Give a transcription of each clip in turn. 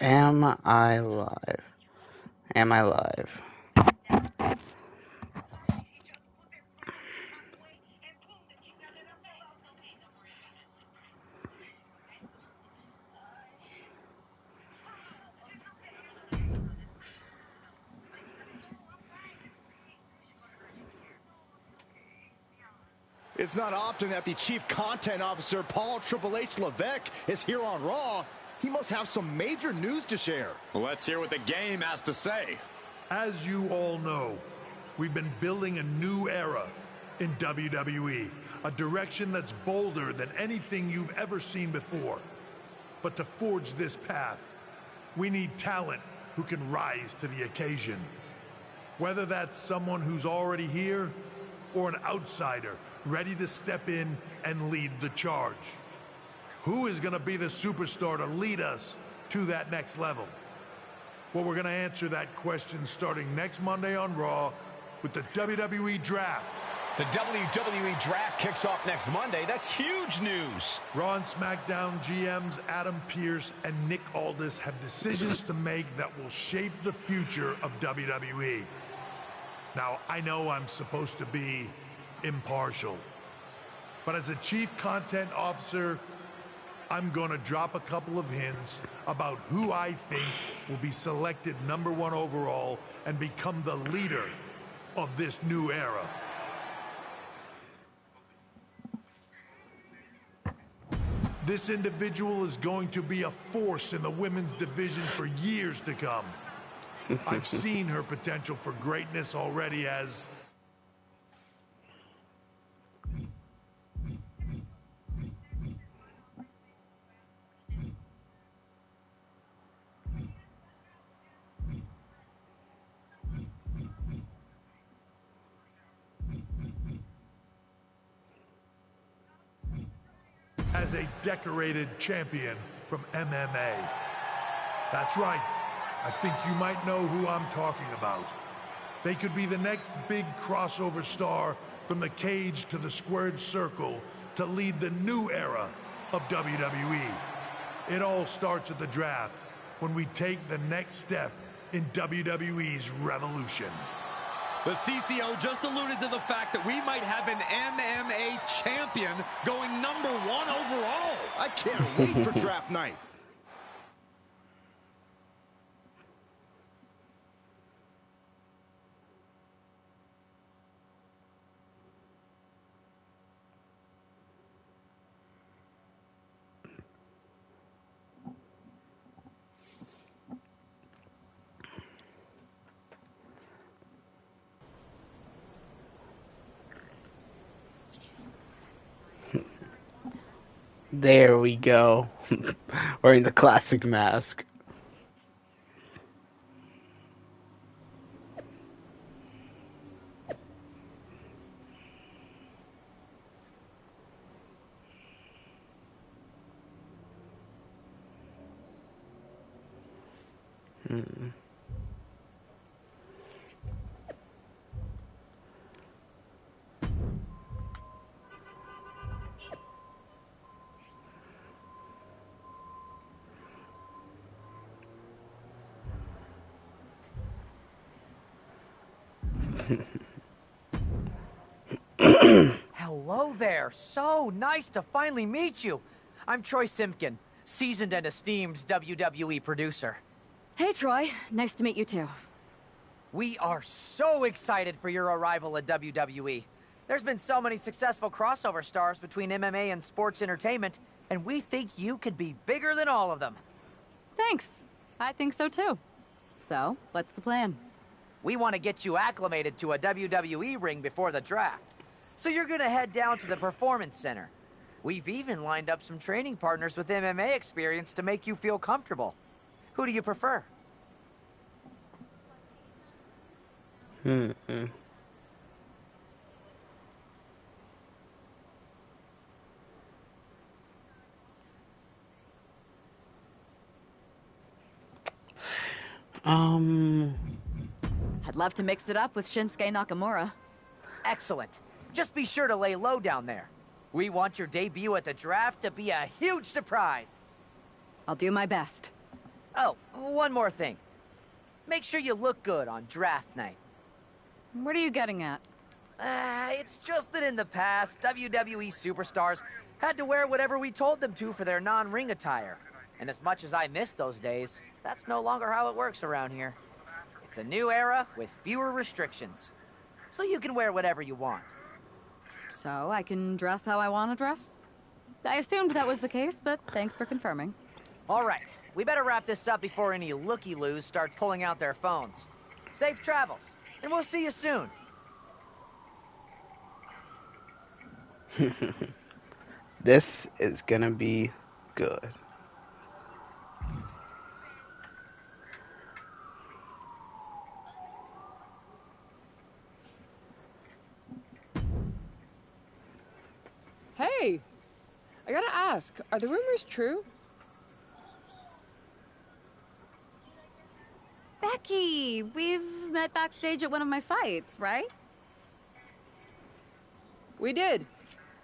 Am I live? Am I live? It's not often that the Chief Content Officer, Paul Triple H Levesque, is here on Raw. He must have some major news to share. Well, let's hear what the game has to say. As you all know, we've been building a new era in WWE, a direction that's bolder than anything you've ever seen before. But to forge this path, we need talent who can rise to the occasion. Whether that's someone who's already here or an outsider ready to step in and lead the charge. Who is going to be the superstar to lead us to that next level? Well, we're going to answer that question starting next Monday on Raw with the WWE Draft. The WWE Draft kicks off next Monday. That's huge news. Raw and SmackDown GMs Adam Pearce and Nick Aldis have decisions to make that will shape the future of WWE. Now, I know I'm supposed to be impartial, but as a Chief Content Officer, I'm going to drop a couple of hints about who I think will be selected #1 overall and become the leader of this new era. This individual is going to be a force in the women's division for years to come. I've seen her potential for greatness already as a decorated champion from MMA. That's right. I think you might know who I'm talking about. They could be the next big crossover star from the cage to the squared circle to lead the new era of WWE. It all starts at the draft when we take the next step in WWE's revolution. The CCO just alluded to the fact that we might have an MMA champion going #1 overall. I can't wait for draft night. There we go. Wearing the classic mask. Hello there. So nice to finally meet you. I'm Troy Simpkin, seasoned and esteemed WWE producer. Hey, Troy. Nice to meet you, too. We are so excited for your arrival at WWE. There's been so many successful crossover stars between MMA and sports entertainment, and we think you could be bigger than all of them. Thanks. I think so, too. So, what's the plan? We want to get you acclimated to a WWE ring before the draft. So you're going to head down to the Performance Center. We've even lined up some training partners with MMA experience to make you feel comfortable. Who do you prefer? I'd love to mix it up with Shinsuke Nakamura. Excellent. Just be sure to lay low down there. We want your debut at the draft to be a huge surprise. I'll do my best. Oh, one more thing. Make sure you look good on draft night. What are you getting at? It's just that in the past, WWE superstars had to wear whatever we told them to for their non-ring attire. And as much as I miss those days, that's no longer how it works around here. It's a new era with fewer restrictions. So you can wear whatever you want. So I can dress how I want to dress? I assumed that was the case, but thanks for confirming. All right, we better wrap this up before any looky-loos start pulling out their phones. Safe travels, and we'll see you soon. This is gonna be good. Hey, I gotta ask, are the rumors true? Becky, we've met backstage at one of my fights, right? We did,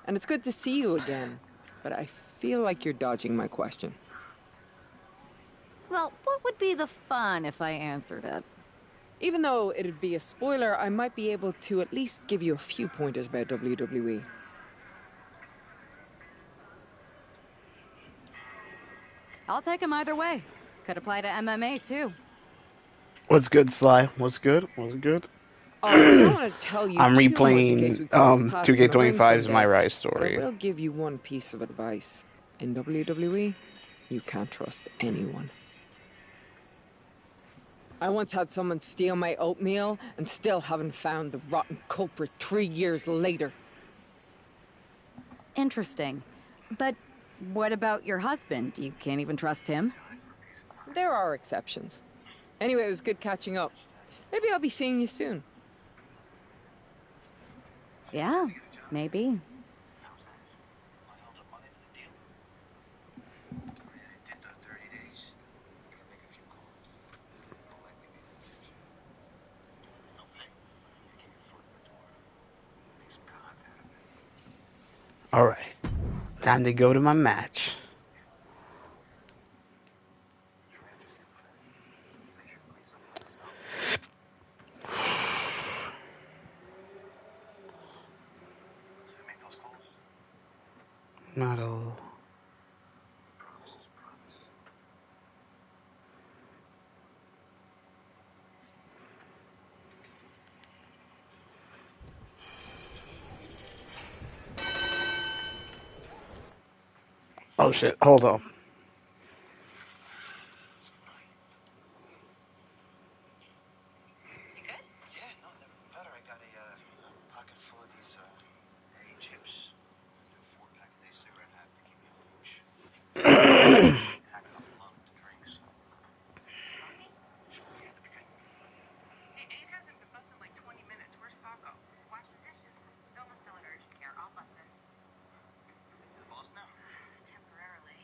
and it's good to see you again, but I feel like you're dodging my question. Well, what would be the fun if I answered it? Even though it'd be a spoiler, I might be able to at least give you a few pointers about WWE. I'll take him either way. Could apply to MMA, too. What's good, Sly? What's good? What's good? Alright, I don't want to tell you I'm too much in case we replaying cross paths in the ring 2K25's someday, My Rise but I story. will give you one piece of advice. In WWE, you can't trust anyone. I once had someone steal my oatmeal and still haven't found the rotten culprit 3 years later. Interesting. But what about your husband? You can't even trust him? There are exceptions. Anyway, it was good catching up. Maybe I'll be seeing you soon. Yeah, maybe. Alright. Time to go to my match. Metal. Oh shit, hold on. You good? Yeah, no, never been better. I got a pocket full of these A chips and a 4-pack a day cigarette hack to keep me on the push. Hacking up a lung to drinks. Sure, yeah, that'd be good. Hey, Abe hasn't been busted in like 20 minutes. Where's Paco? Wash the dishes. Bill must still in urgent care. I'll bust it. You're the boss now? Temporarily.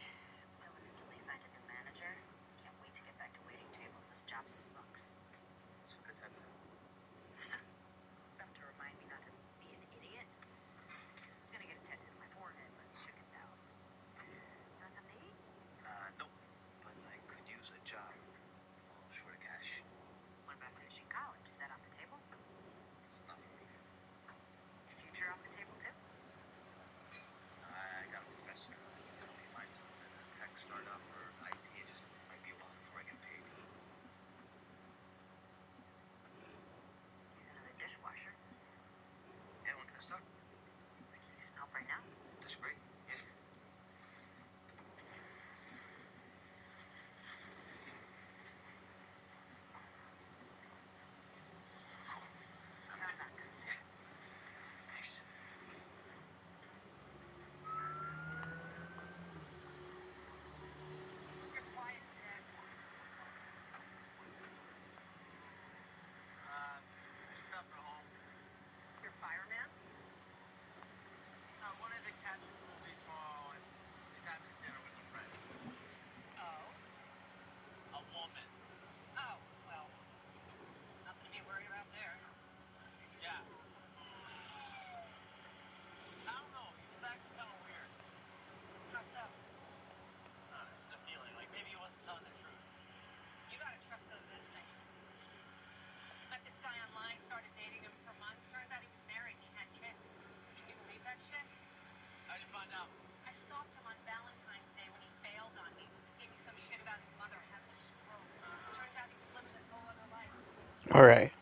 Alright.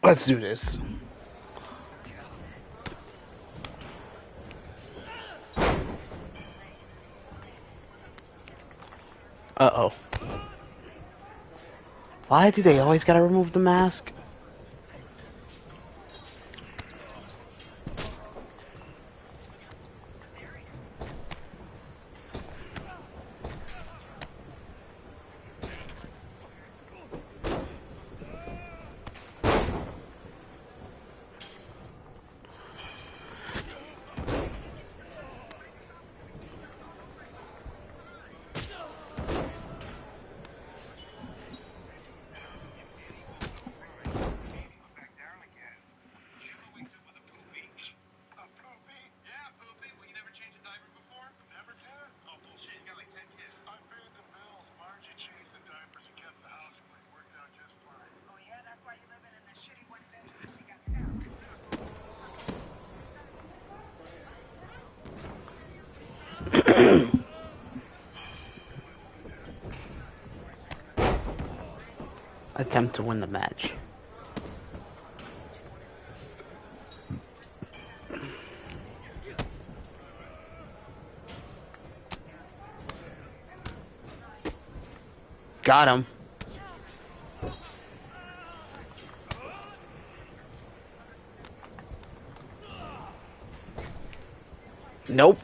Let's do this. Uh-oh. Why do they always gotta remove the mask? Attempt to win the match. Got him. Nope.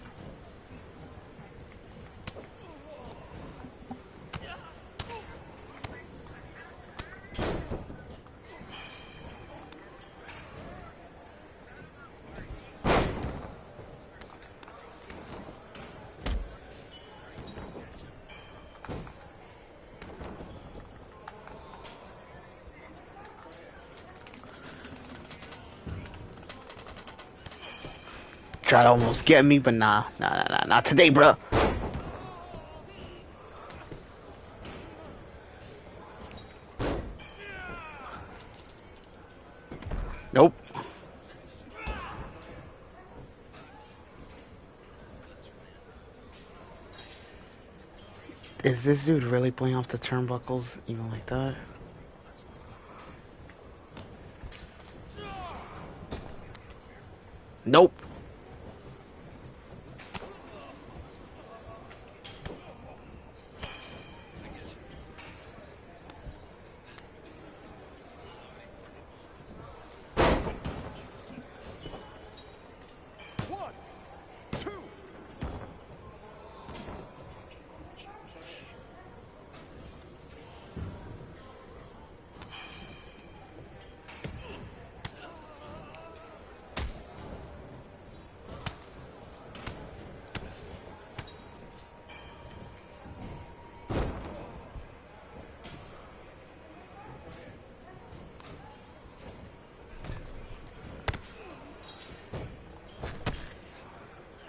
Tried to almost get me, but nah, not today, bruh. Nope. Is this dude really playing off the turnbuckles even like that? Nope.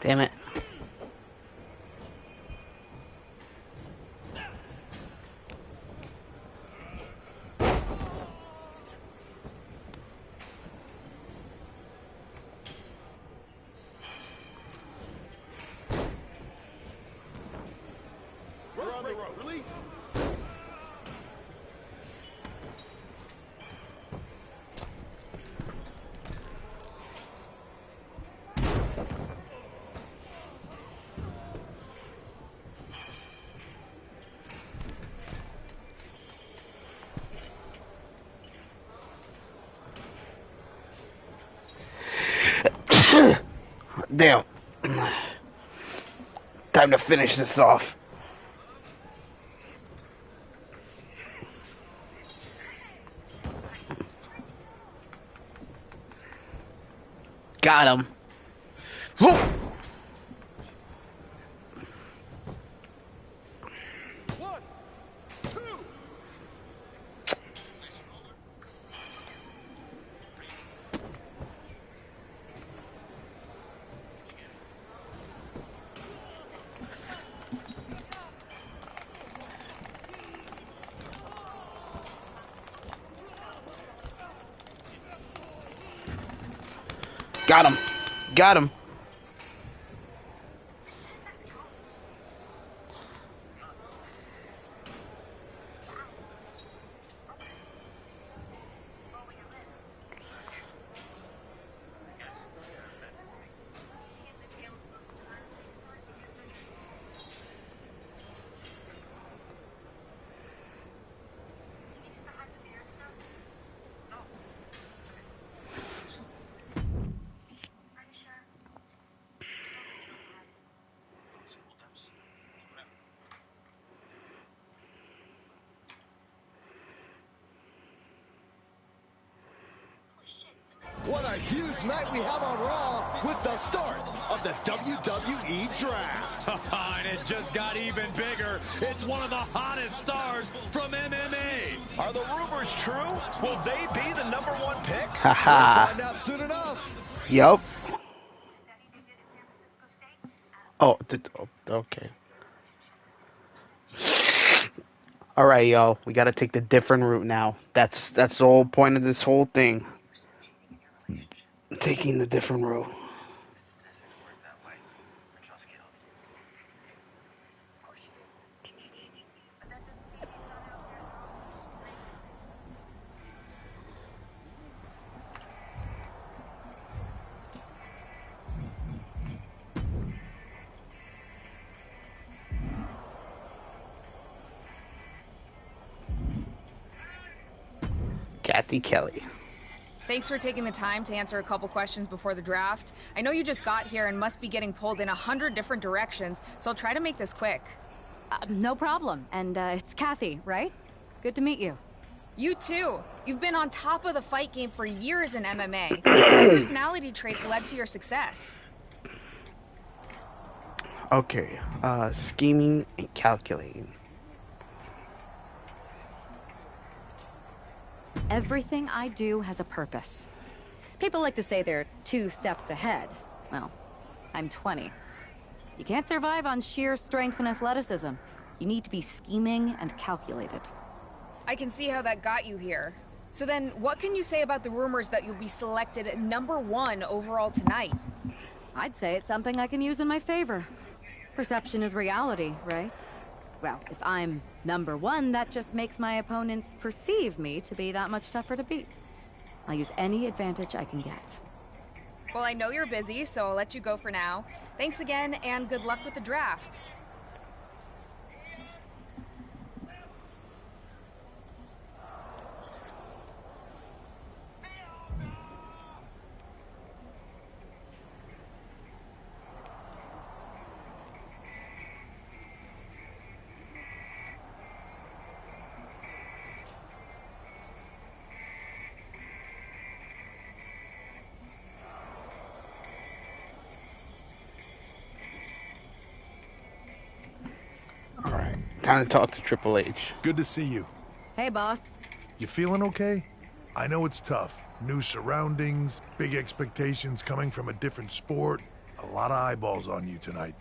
Damn it. We're on the road. Release. Damn. Time to finish this off. Got him. Whoa. Got him. Got him. What a huge night we have on Raw with the start of the WWE Draft. And it just got even bigger. It's one of the hottest stars from MMA. Are the rumors true? Will they be the #1 pick? We'll Haha. find out soon enough. Yup. Oh, okay. All right, y'all. We got to take the different route now. That's the whole point of this whole thing. Taking the different route. Kathy Kelly. Thanks for taking the time to answer a couple questions before the draft. I know you just got here and must be getting pulled in 100 different directions, so I'll try to make this quick. No problem. And it's Kathy, right? Good to meet you. You too. You've been on top of the fight game for years in MMA. What personality traits led to your success? Okay. Scheming and calculating. Everything I do has a purpose. People like to say they're 2 steps ahead. Well, I'm 20. You can't survive on sheer strength and athleticism. You need to be scheming and calculated. I can see how that got you here. So then, what can you say about the rumors that you'll be selected #1 overall tonight? I'd say it's something I can use in my favor. Perception is reality, right? Well, if I'm #1, that just makes my opponents perceive me to be that much tougher to beat. I'll use any advantage I can get. Well, I know you're busy, so I'll let you go for now. Thanks again, and good luck with the draft. All right. Time to talk to Triple H. Good to see you. Hey, boss. You feeling okay? I know it's tough. New surroundings, big expectations coming from a different sport. A lot of eyeballs on you tonight.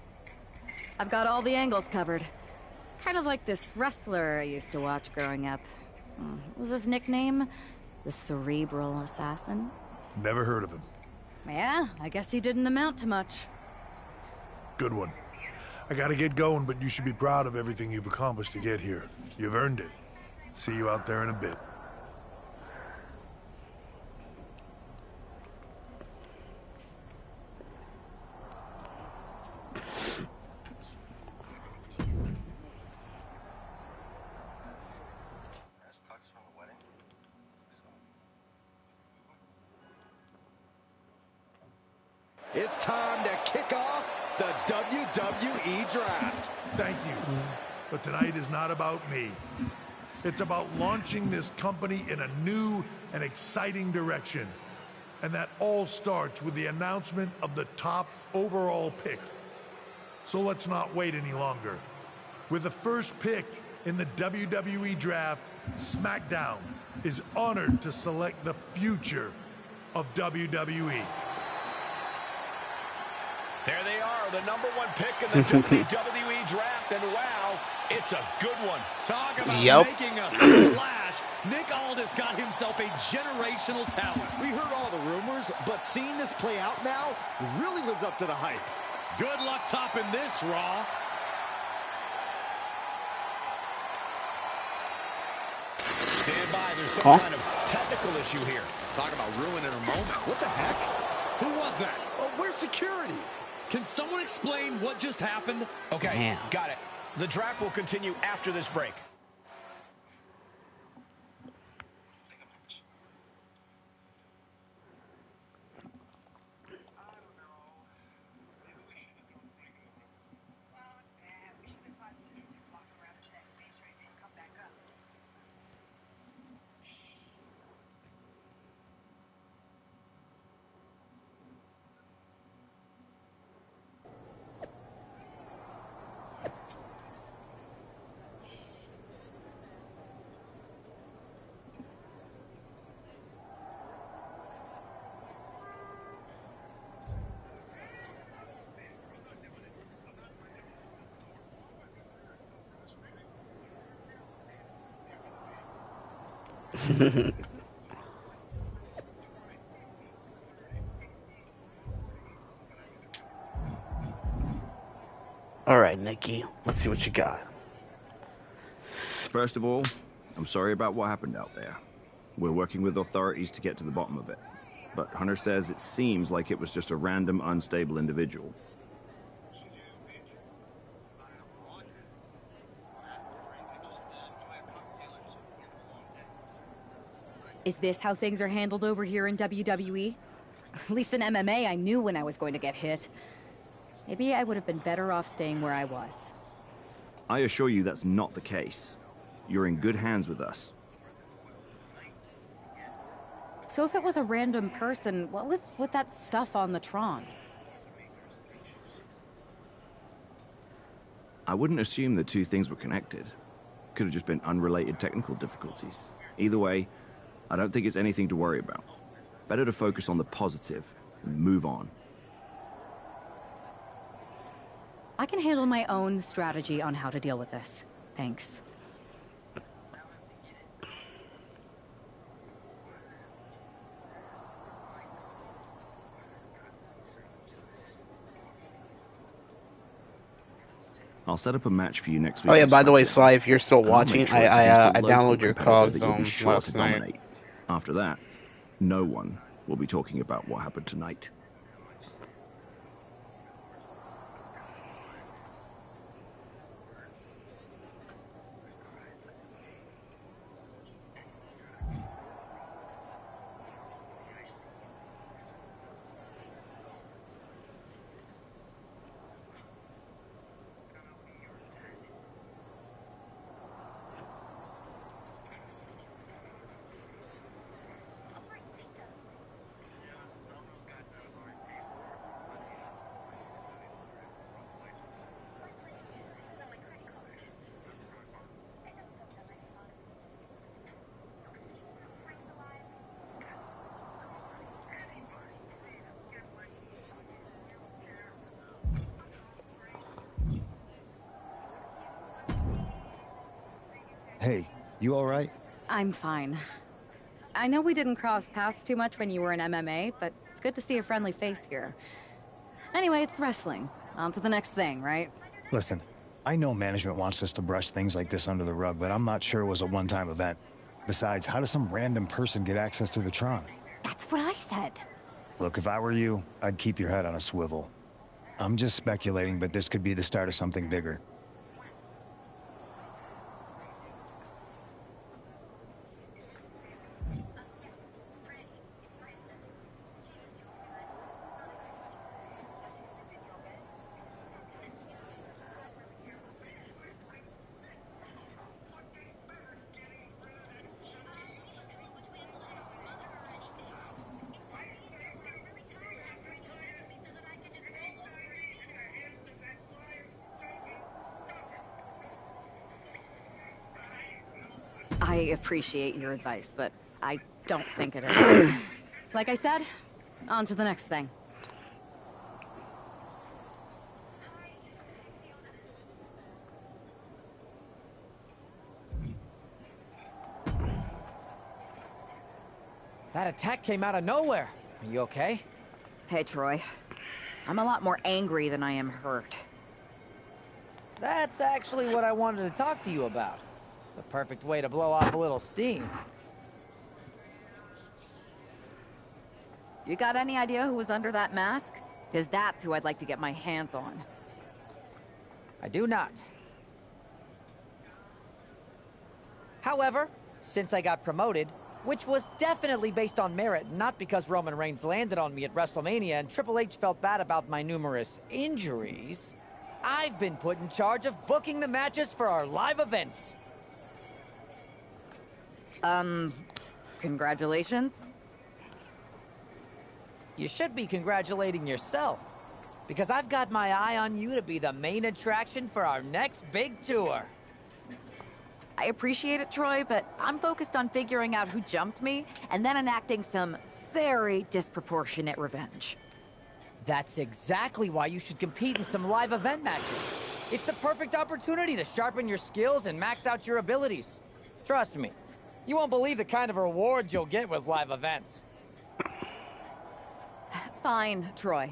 I've got all the angles covered. Kind of like this wrestler I used to watch growing up. What was his nickname? The Cerebral Assassin? Never heard of him. Yeah, I guess he didn't amount to much. Good one. I gotta get going, but you should be proud of everything you've accomplished to get here. You've earned it. See you out there in a bit. It's time to kick off the WWE Draft. Thank you. But tonight is not about me. It's about launching this company in a new and exciting direction. And that all starts with the announcement of the top overall pick. So let's not wait any longer. With the first pick in the WWE Draft, SmackDown is honored to select the future of WWE. There they are, the #1 pick in the WWE Draft, and wow, it's a good one. Talk about making a splash. Nick Aldis got himself a generational talent. We heard all the rumors, but seeing this play out now really lives up to the hype. Good luck topping this, Raw. Stand by, there's some kind of technical issue here. Talk about ruining a moment. What the heck? Who was that? Oh, where's security? Can someone explain what just happened? Okay, Damn. got it. The draft will continue after this break. All right, Nikki. Let's see what you got. First of all, I'm sorry about what happened out there. We're working with authorities to get to the bottom of it. But Hunter says it seems like it was just a random, unstable individual. Is this how things are handled over here in WWE? At least in MMA, I knew when I was going to get hit. Maybe I would have been better off staying where I was. I assure you that's not the case. You're in good hands with us. So if it was a random person, what was with that stuff on the Tron? I wouldn't assume the two things were connected. Could have just been unrelated technical difficulties. Either way, I don't think it's anything to worry about. Better to focus on the positive and move on. I can handle my own strategy on how to deal with this. Thanks. I'll set up a match for you next week. Oh yeah, on by the way, SmackDown. Sly, if you're still And I'll watching, make sure it's against I a local downloaded your competitor COG that you'll be sure last to night. dominate. After that, no one will be talking about what happened tonight. Hey, you all right? I'm fine. I know we didn't cross paths too much when you were in MMA, but it's good to see a friendly face here. Anyway, it's wrestling. On to the next thing, right? Listen, I know management wants us to brush things like this under the rug, but I'm not sure it was a one-time event. Besides, how does some random person get access to the Tron? That's what I said. Look, if I were you, I'd keep your head on a swivel. I'm just speculating, but this could be the start of something bigger. I appreciate your advice, but I don't think it is. Like I said, on to the next thing. That attack came out of nowhere. Are you okay? Hey, Troy. I'm a lot more angry than I am hurt. That's actually what I wanted to talk to you about. The perfect way to blow off a little steam. You got any idea who was under that mask? Because that's who I'd like to get my hands on. I do not. However, since I got promoted, which was definitely based on merit, not because Roman Reigns landed on me at WrestleMania and Triple H felt bad about my numerous injuries, I've been put in charge of booking the matches for our live events. Congratulations. You should be congratulating yourself, because I've got my eye on you to be the main attraction for our next big tour. I appreciate it, Troy, but I'm focused on figuring out who jumped me and then enacting some very disproportionate revenge. That's exactly why you should compete in some live event matches. It's the perfect opportunity to sharpen your skills and max out your abilities. Trust me, You won't believe the kind of rewards you'll get with live events. Fine, Troy.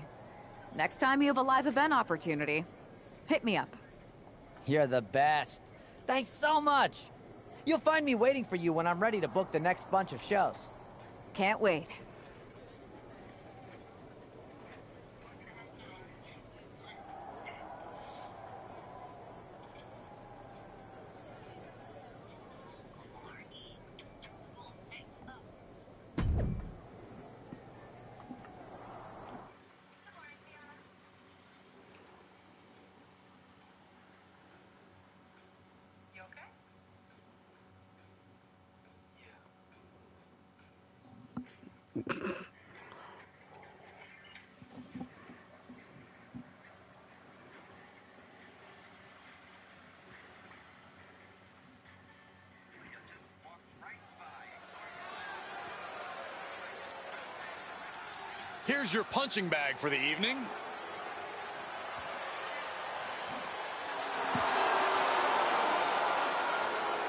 Next time you have a live event opportunity, hit me up. You're the best. Thanks so much. You'll find me waiting for you when I'm ready to book the next bunch of shows. Can't wait. Here's your punching bag for the evening. The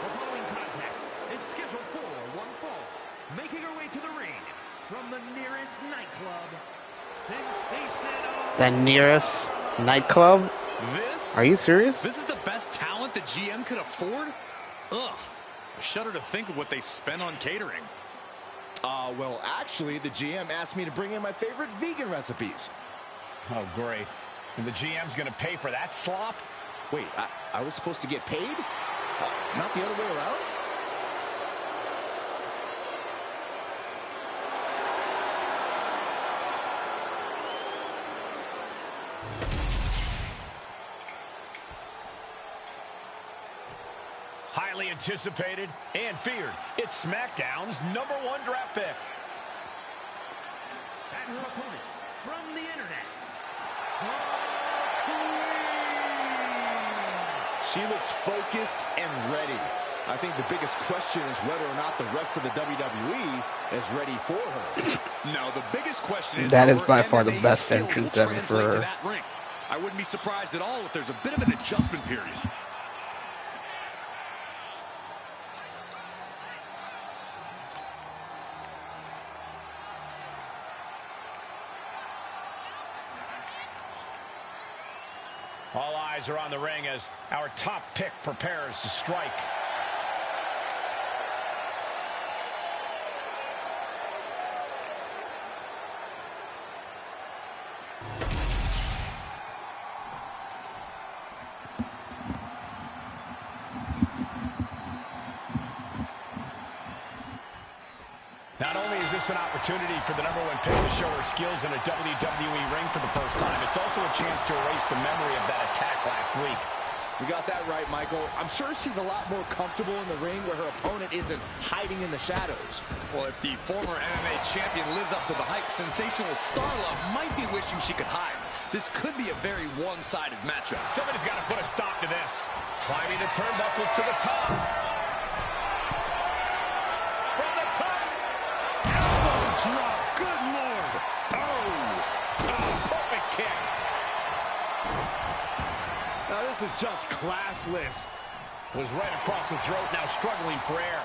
following contest is scheduled for one fall. Making her way to the ring from the nearest nightclub, Sensational. The nearest nightclub? This? Are you serious? This is the best talent the GM could afford? Ugh. I shudder to think of what they spent on catering. Well, actually, the GM asked me to bring in my favorite vegan recipes. Oh, great. And the GM's going to pay for that slop? Wait, I was supposed to get paid? Not the other way around? Highly anticipated and feared. It's SmackDown's #1 draft pick. And her opponent from the internet, She looks focused and ready. I think the biggest question is whether or not the rest of the WWE is ready for her. No, the biggest question is that how is her by far the MMA best skills will entrance ever for translate to her. that ring. I wouldn't be surprised at all if there's a bit of an adjustment period. All eyes are on the ring as our top pick prepares to strike. Not only is this an opportunity for the #1 pick to show her skills in a WWE ring for the first time, it's also a chance to erase the memory of that attack last week. You got that right, Michael. I'm sure she's a lot more comfortable in the ring where her opponent isn't hiding in the shadows. Well, if the former MMA champion lives up to the hype, Sensational Starla might be wishing she could hide. This could be a very one-sided matchup. Somebody's got to put a stop to this. Climbing the turnbuckles to the top. From the top. Elbow drop. Good Lord. Oh, perfect kick. Now this is just classless. Was right across the throat, now struggling for air.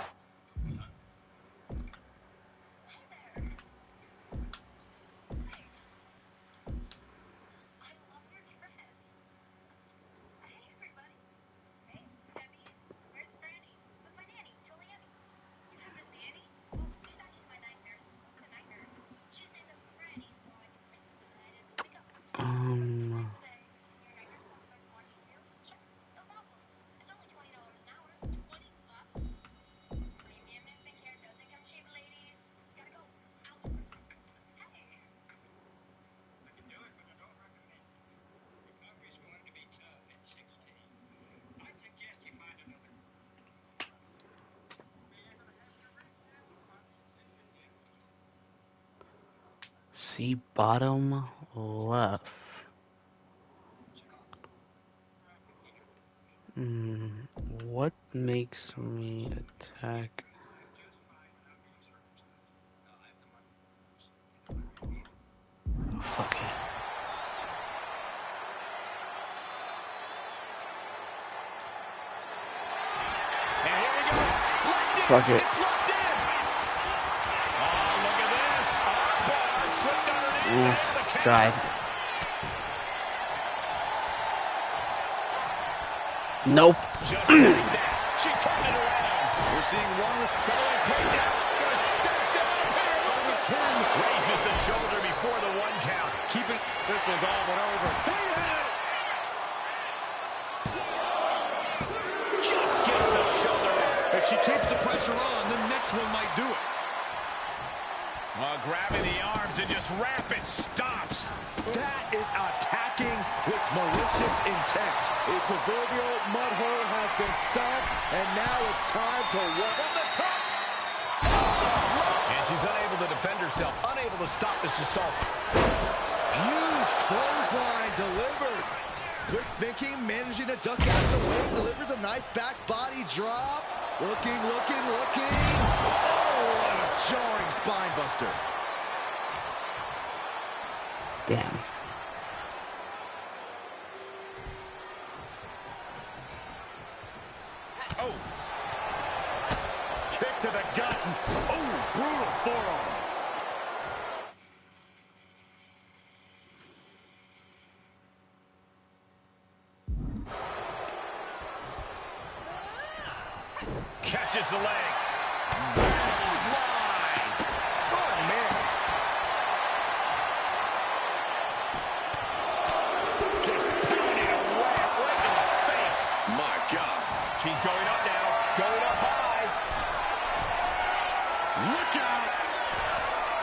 See bottom left. What makes me attack? Fuck it. And here we go. Locked Fuck it. It's locked in. Oh, look at this. Armbar slipped underneath. Ooh, And the count. tried. Nope. Just like that. She turned it around. We're seeing one respect takedown. Gonna step down here. Look at him. Raises the shoulder before the 1 count. Keep it. This is all but over. Just gets the shoulder up. If she keeps the pressure on, the next one might do it. Grabbing the arms and just rapid stops. That is attacking with malicious intent. A proverbial mud hole has been stopped, and now it's time to walk on the top. And she's unable to defend herself, unable to stop this assault. Huge clothesline delivered. Quick thinking, managing to duck out of the way, delivers a nice back body drop. Looking. Oh, what a jarring spine buster. Damn. Oh. Kick to the gut. Oh, brutal forearm. Catches the leg. Oh, man. Just pounding away right in the face. My God. She's going up now. Going up high. Look out.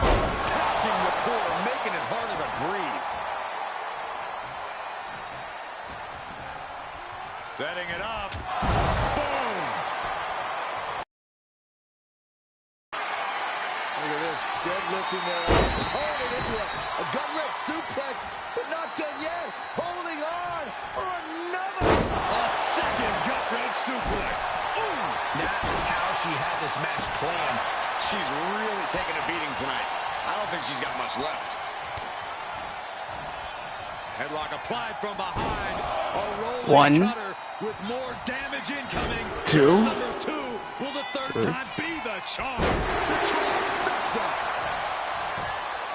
Attacking the core, making it harder to breathe. Setting it up. Boom. Look at this, deadlifting their opponent into a gut-wrench suplex, but not done yet. Holding on for another. A second gut-wrench suplex. Ooh. Not how she had this match planned. She's really taking a beating tonight. I don't think she's got much left. Headlock applied from behind. A rolling One. cutter with more damage incoming. Two. Number 2. Will the third time be the charm? The trifecta.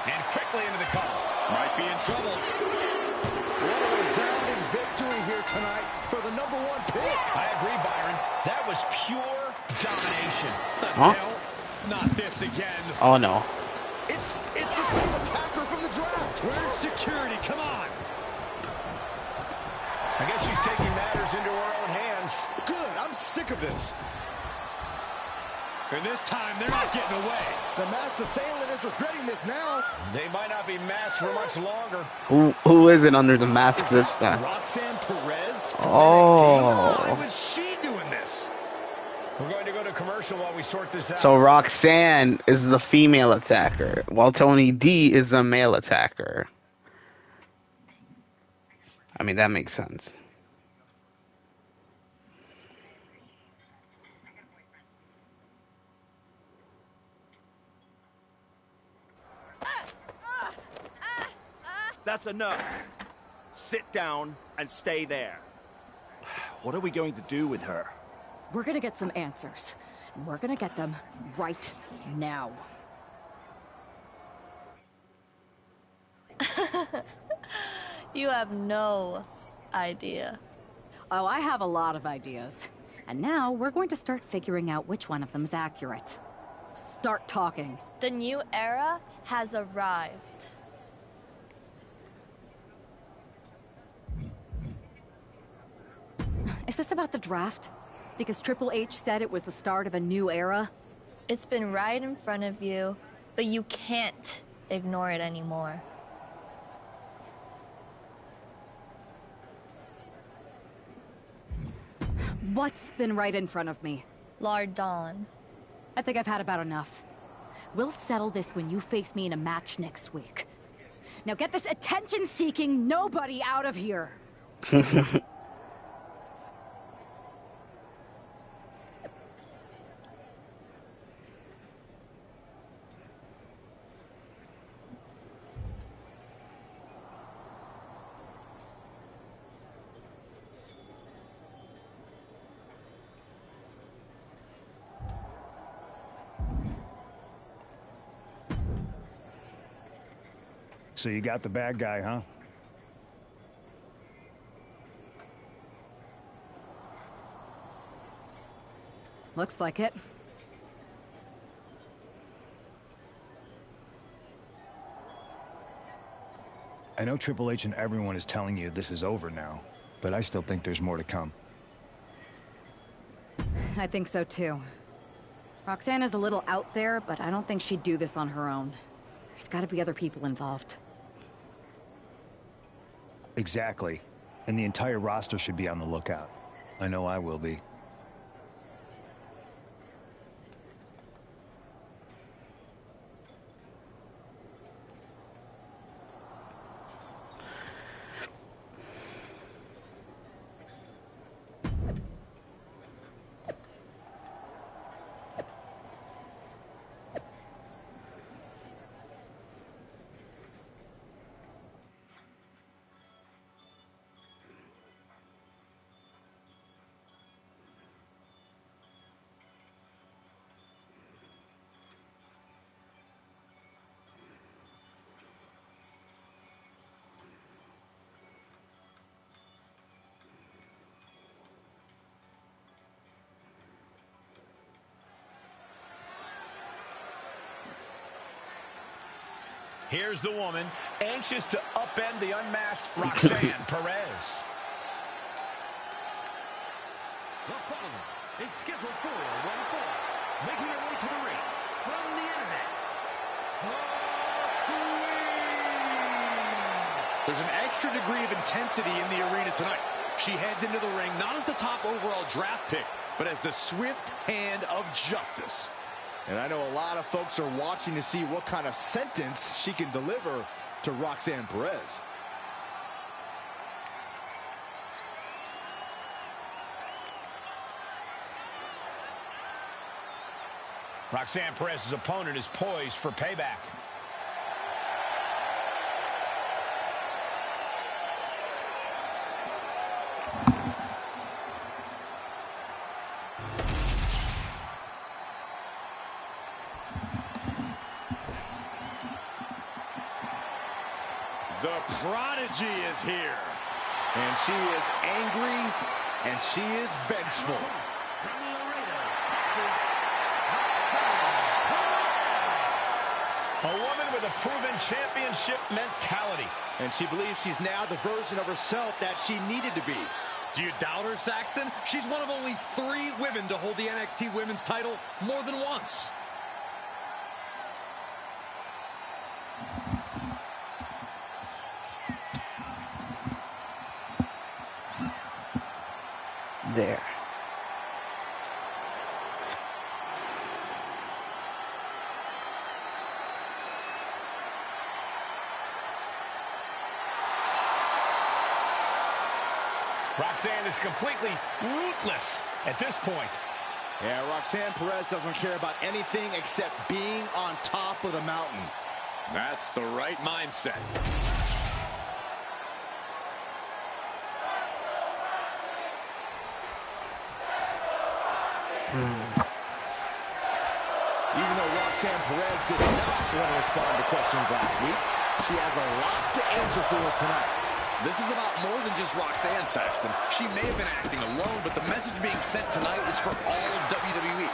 And quickly into the cover. Might be in trouble. What a resounding victory here tonight for the number 1 pick. I agree, Byron. That was pure domination. The Huh? hell? Not this again. Oh no. It's the same attacker from the draft. Where's security? Come on. I guess she's taking matters into her own hands. Good. I'm sick of this. And this time, they're not getting away. The masked assailant is regretting this now. They might not be masked for much longer. Who isn't under the mask this time? Roxanne Perez from Oh. NXT. Why was she doing this? We're going to go to commercial while we sort this out. So Roxanne is the female attacker, while Tony D is the male attacker. I mean, that makes sense. That's enough. Sit down and stay there. What are we going to do with her? We're gonna get some answers. And we're gonna get them right now. You have no idea. Oh, I have a lot of ideas. And now we're going to start figuring out which one of them's accurate. Start talking. The new era has arrived. Is this about the draft? Because Triple H said it was the start of a new era? It's been right in front of you, but you can't ignore it anymore. What's been right in front of me? Lardon. I think I've had about enough. We'll settle this when you face me in a match next week. Now get this attention-seeking nobody out of here! So you got the bad guy, huh? Looks like it. I know Triple H and everyone is telling you this is over now, but I still think there's more to come. I think so too. Roxanne is a little out there, but I don't think she'd do this on her own. There's gotta be other people involved. Exactly. And the entire roster should be on the lookout. I know I will be. Here's the woman, anxious to upend the unmasked Roxanne Perez. The following is scheduled for one fall, making her way to the ring from the internet. There's an extra degree of intensity in the arena tonight. She heads into the ring not as the top overall draft pick, but as the swift hand of justice. And I know a lot of folks are watching to see what kind of sentence she can deliver to Roxanne Perez. Roxanne Perez's opponent is poised for payback. The prodigy is here. And she is angry, and she is vengeful. A woman with a proven championship mentality. And she believes she's now the version of herself that she needed to be. Do you doubt her, Saxton? She's one of only 3 women to hold the NXT Women's title more than once. There. Roxanne is completely ruthless at this point. Yeah, Roxanne Perez doesn't care about anything except being on top of the mountain. That's the right mindset. Even though Roxanne Perez did not want to respond to questions last week, she has a lot to answer for tonight. This is about more than just Roxanne, Saxton. She may have been acting alone, but the message being sent tonight is for all of WWE.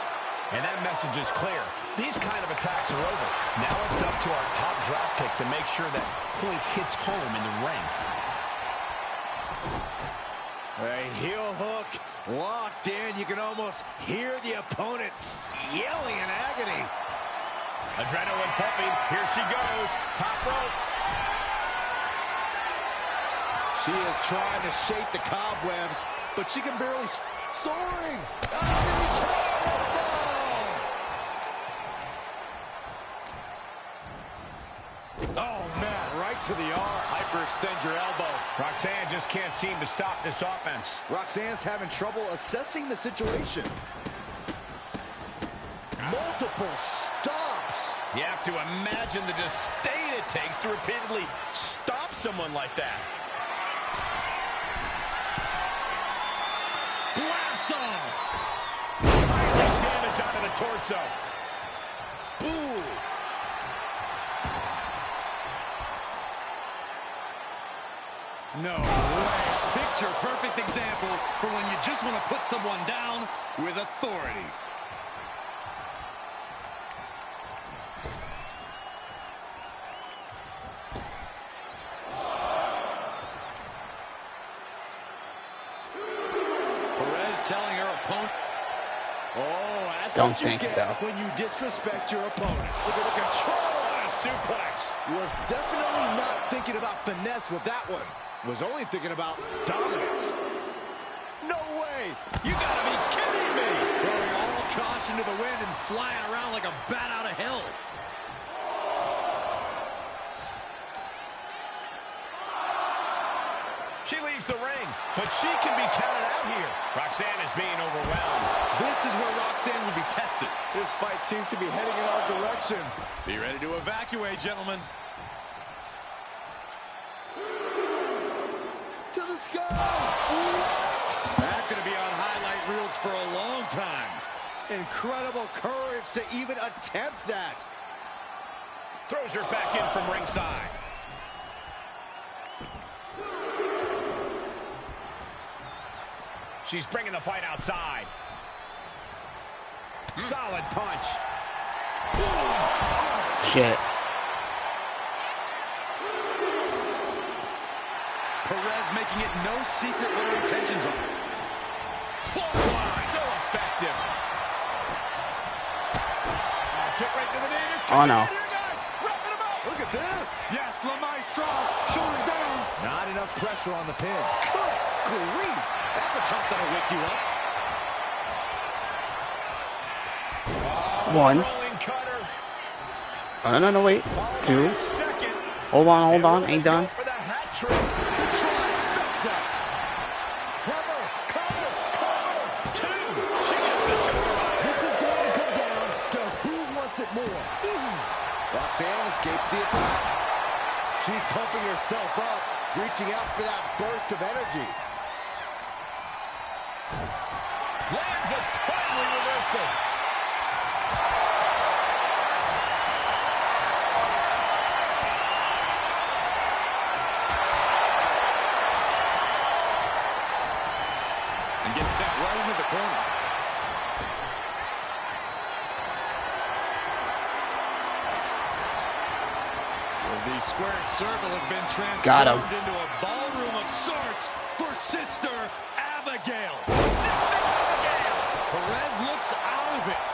And that message is clear. These kind of attacks are over. Now it's up to our top draft pick to make sure that point hits home in the ring. A heel hook locked in. You can almost hear the opponents yelling in agony. Adrenaline pumping. Here she goes. Top rope. She is trying to shake the cobwebs, but she can barely soaring. Oh, man, right to the arm. Hyperextend your elbow. Roxanne just can't seem to stop this offense. Roxanne's having trouble assessing the situation. Multiple stops. You have to imagine the disdain it takes to repeatedly stop someone like that. Blast off. Violent damage onto the torso. Boom. No way. Picture perfect example for when you just want to put someone down with authority. Perez telling her opponent. Oh, that's Don't what you think get so. when you disrespect your opponent. Look at the control on a suplex. Was definitely not thinking about finesse with that one. Was only thinking about dominance. No way! You gotta be kidding me! Throwing all caution to the wind and flying around like a bat out of hell. She leaves the ring, but she can be counted out here. Roxanne is being overwhelmed. This is where Roxanne will be tested. This fight seems to be heading in our direction. Be ready to evacuate, gentlemen. To the sky! What? That's going to be on highlight reels for a long time. Incredible courage to even attempt that. Throws her back in from ringside. She's bringing the fight outside. Solid punch. Shit. Perez making it no secret what her intentions are. Clothesline, so effective. Kick right to the knee. It's Oh, no. here, guys. Wrapping him up. Look at this. Yes, La Maestro. Shoulders down. Not enough pressure on the pin. Good grief. That's a chop that'll wake you up. One. Rolling cutter. Oh, no, wait. Two. Second. Hold on. Ain't done. For the hat trick. The trifecta. Cover. Two. She gets the shoulder on it. This is going to come down to who wants it more. Roxanne escapes the attack. She's pumping herself up, reaching out for that burst of energy. Lands a timely reversal. And gets sent right into the corner. The squared circle has been Got him. transformed into a ballroom of sorts for Sister Abigail. Perez looks out of it.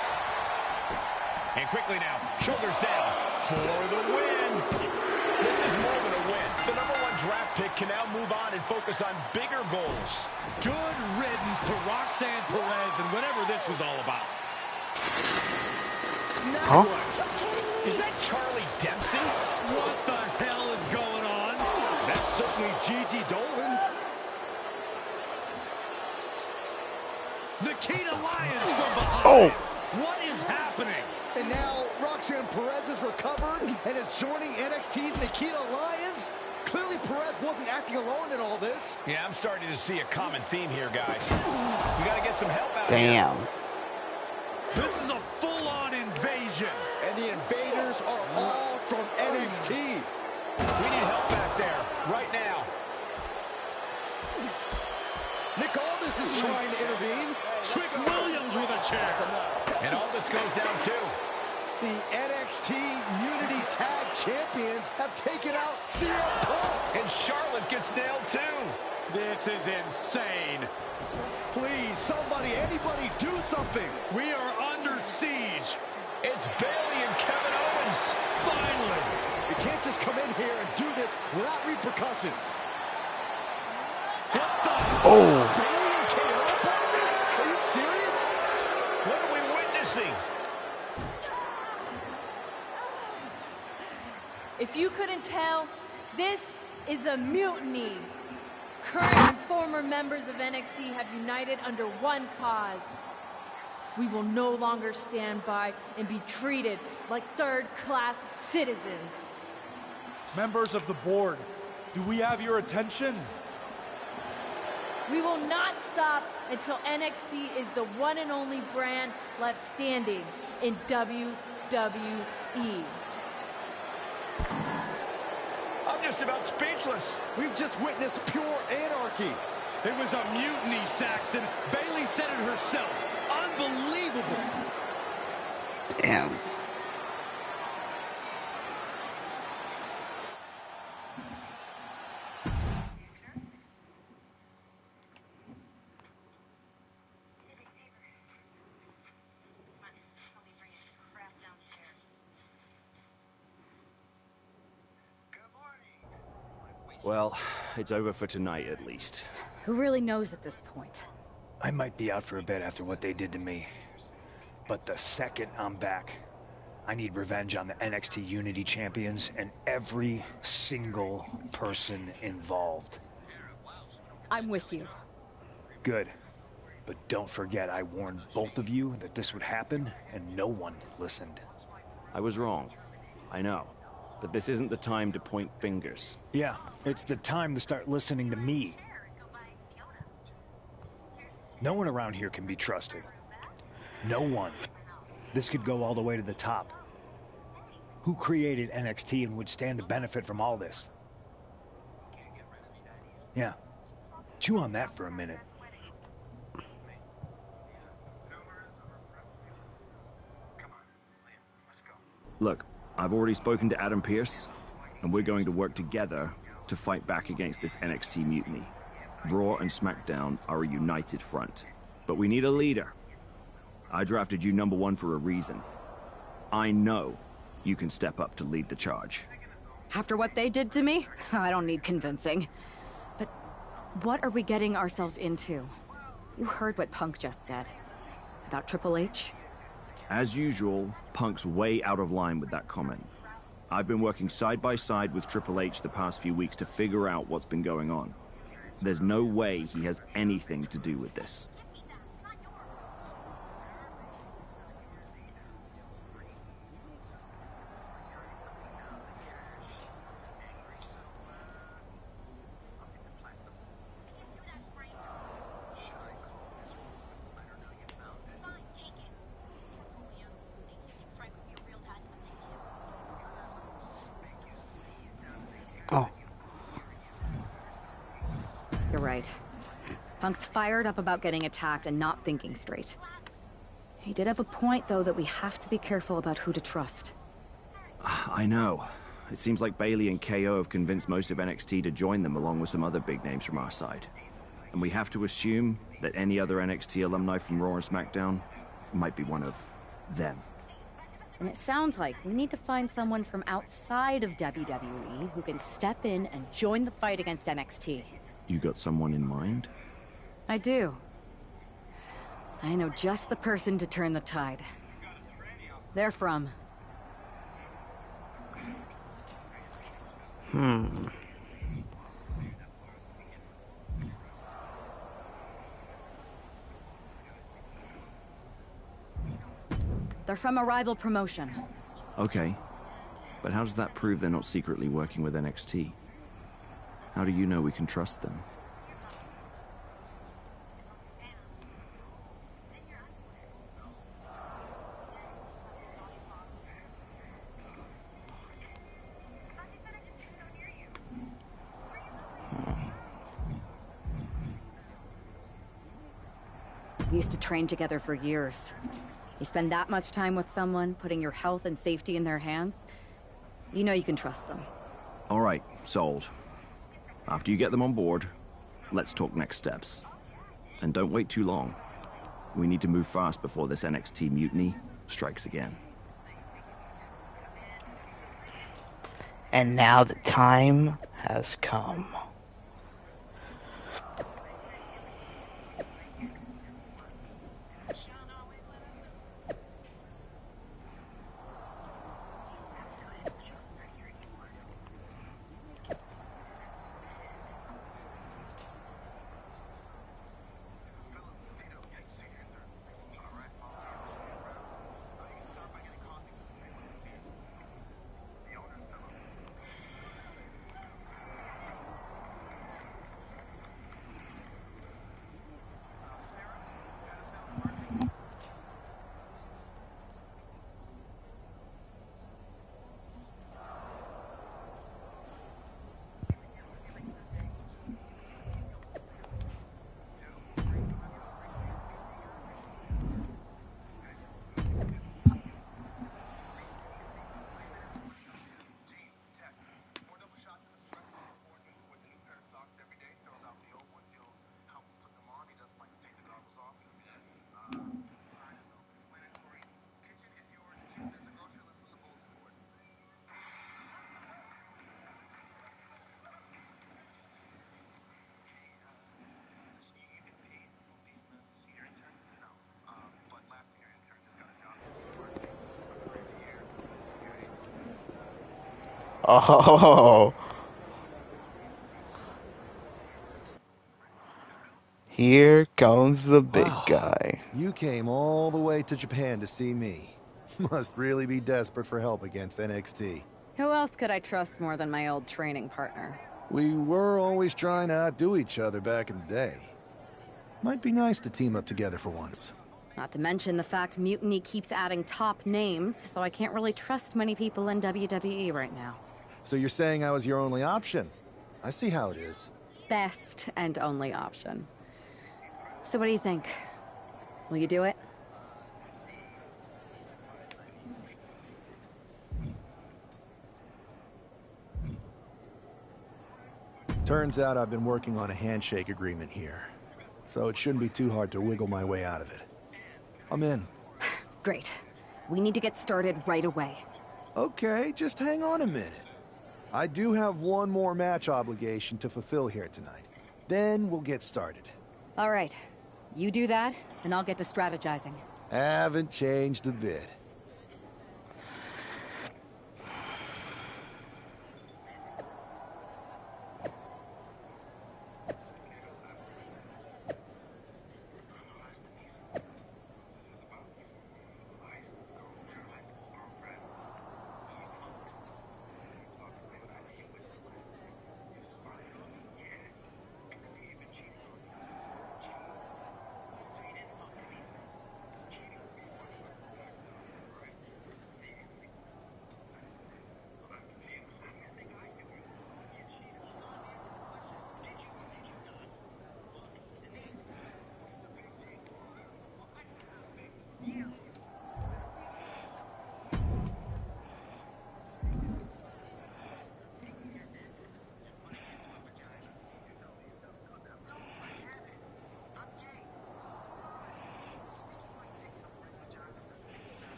And quickly now, shoulders down for the win. This is more than a win. The #1 draft pick can now move on and focus on bigger goals. Good riddance to Roxanne Perez and whatever this was all about. Huh? Is that Charlie Dempsey? What the hell is going on? That's certainly Gigi Dolan. Nikita Lyons from behind. Oh. What is happening? And now Roxanne Perez is recovered and is joining NXT's Nikita Lyons. Clearly Perez wasn't acting alone in all this. Yeah, I'm starting to see a common theme here, guys. We got to get some help out here. Damn. This is a full-on invasion. And the invaders are all from NXT. We need help back there, right now. Nick Aldis is trying to intervene. Trick Williams with a chair. And all this goes down, too. The NXT Unity Tag Champions have taken out CM Punk. And Charlotte gets nailed, too. This is insane. Please, somebody, anybody, do something. We are under siege. It's Bayley and Kevin Owens. Finally. You can't just come in here and do this without repercussions. What the? Oh. Bayley and KO part of this? Are you serious? What are we witnessing? If you couldn't tell, this is a mutiny. Current and former members of NXT have united under one cause. We will no longer stand by and be treated like third-class citizens. Members of the board, do we have your attention? We will not stop until NXT is the one and only brand left standing in WWE. I'm just about speechless. We've just witnessed pure anarchy. It was a mutiny, Saxton. Bayley said it herself. Unbelievable. Damn. Well, it's over for tonight at least. Who really knows at this point? I might be out for a bit after what they did to me. But the second I'm back, I need revenge on the NXT Unity Champions and every single person involved. I'm with you. Good. But don't forget, I warned both of you that this would happen, and no one listened. I was wrong. I know. But this isn't the time to point fingers. Yeah, it's the time to start listening to me. No one around here can be trusted. No one. This could go all the way to the top. Who created NXT and would stand to benefit from all this? Yeah. Chew on that for a minute. Look, I've already spoken to Adam Pearce, and we're going to work together to fight back against this NXT mutiny. Raw and SmackDown are a united front, but we need a leader. I drafted you #1 for a reason. I know you can step up to lead the charge. After what they did to me, I don't need convincing. But what are we getting ourselves into? You heard what Punk just said about Triple H? As usual, Punk's way out of line with that comment. I've been working side by side with Triple H the past few weeks to figure out what's been going on. There's no way he has anything to do with this. Oh. You're right. Punk's fired up about getting attacked and not thinking straight. He did have a point, though, that we have to be careful about who to trust. I know. It seems like Bayley and KO have convinced most of NXT to join them along with some other big names from our side. And we have to assume that any other NXT alumni from Raw and SmackDown might be one of them. And it sounds like we need to find someone from outside of WWE who can step in and join the fight against NXT. You got someone in mind? I do. I know just the person to turn the tide. They're from... They're from a rival promotion. Okay. But how does that prove they're not secretly working with NXT? How do you know we can trust them? We used to train together for years. You spend that much time with someone, putting your health and safety in their hands, you know you can trust them. All right, sold. After you get them on board, let's talk next steps. And don't wait too long. We need to move fast before this NXT mutiny strikes again. And now the time has come. Oh. Here comes the big Wow. guy. You came all the way to Japan to see me. Must really be desperate for help against NXT. Who else could I trust more than my old training partner? We were always trying to outdo each other back in the day. Might be nice to team up together for once. Not to mention the fact Mutiny keeps adding top names, so I can't really trust many people in WWE right now. So you're saying I was your only option? I see how it is. Best and only option. So what do you think? Will you do it? Turns out I've been working on a handshake agreement here, so it shouldn't be too hard to wiggle my way out of it. I'm in. Great. We need to get started right away. Okay, just hang on a minute. I do have one more match obligation to fulfill here tonight. Then we'll get started. All right. You do that, and I'll get to strategizing. Haven't changed a bit.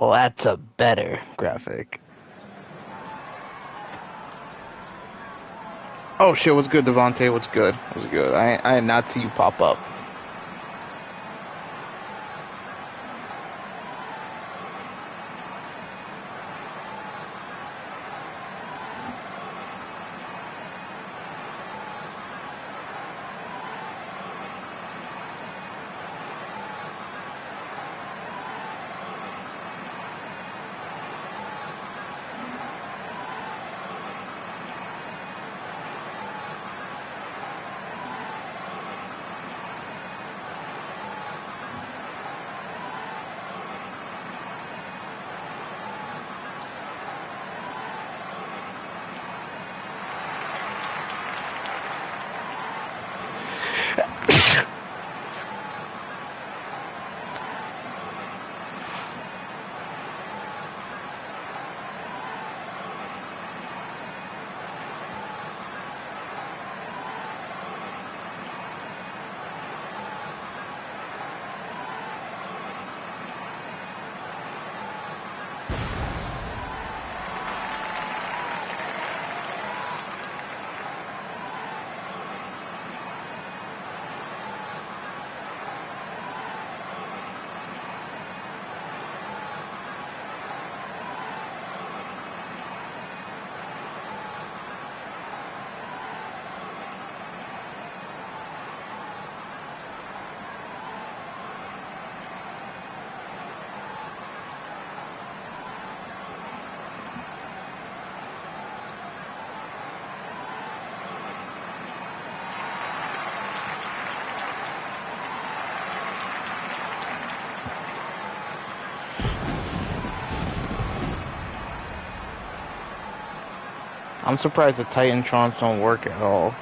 Well, that's a better graphic. Oh shit, what's good, Devontae? What's good? What's good? I did not see you pop up. I'm surprised the Titantrons don't work at all.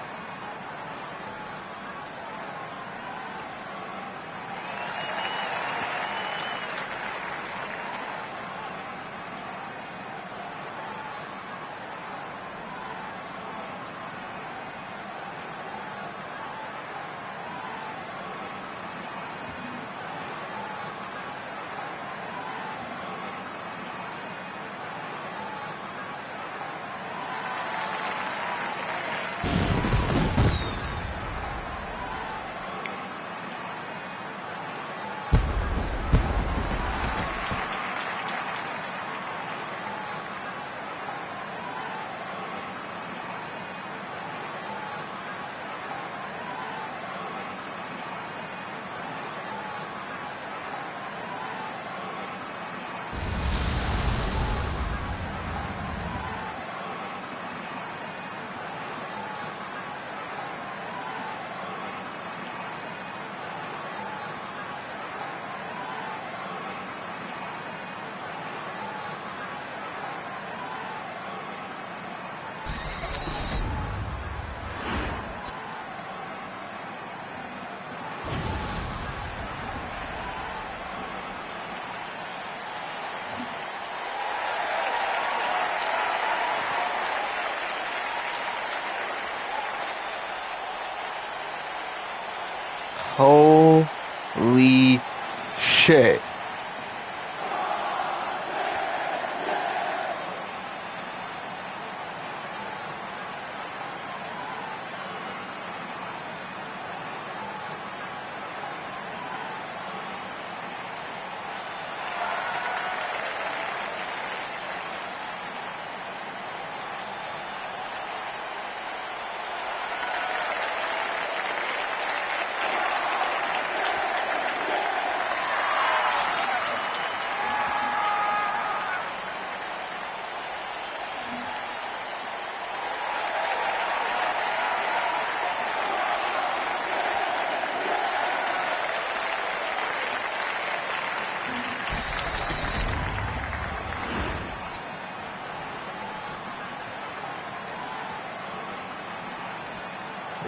Holy shit.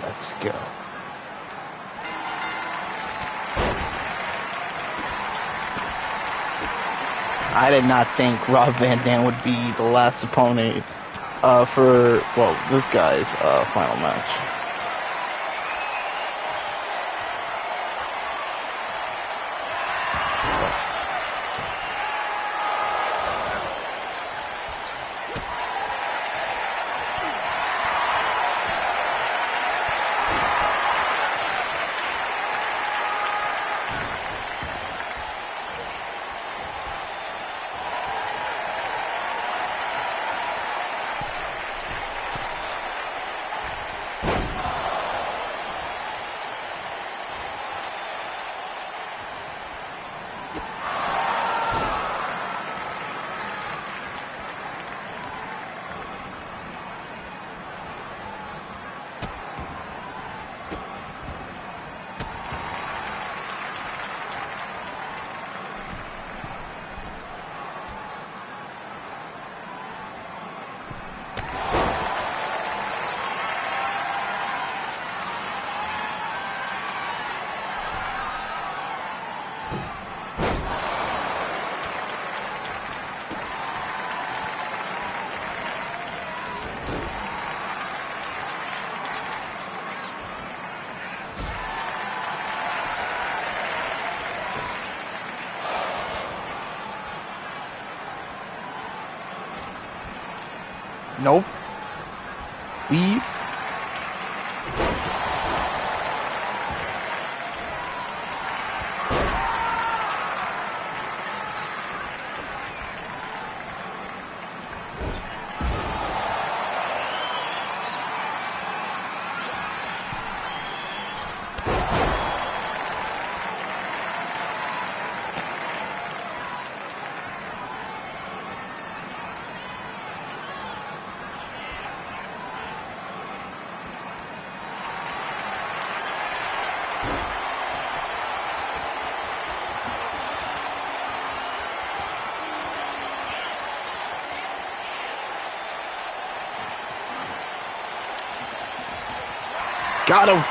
Let's go. I did not think Rob Van Dam would be the last opponent for, well, this guy's final match. Nope. Leave. Got him.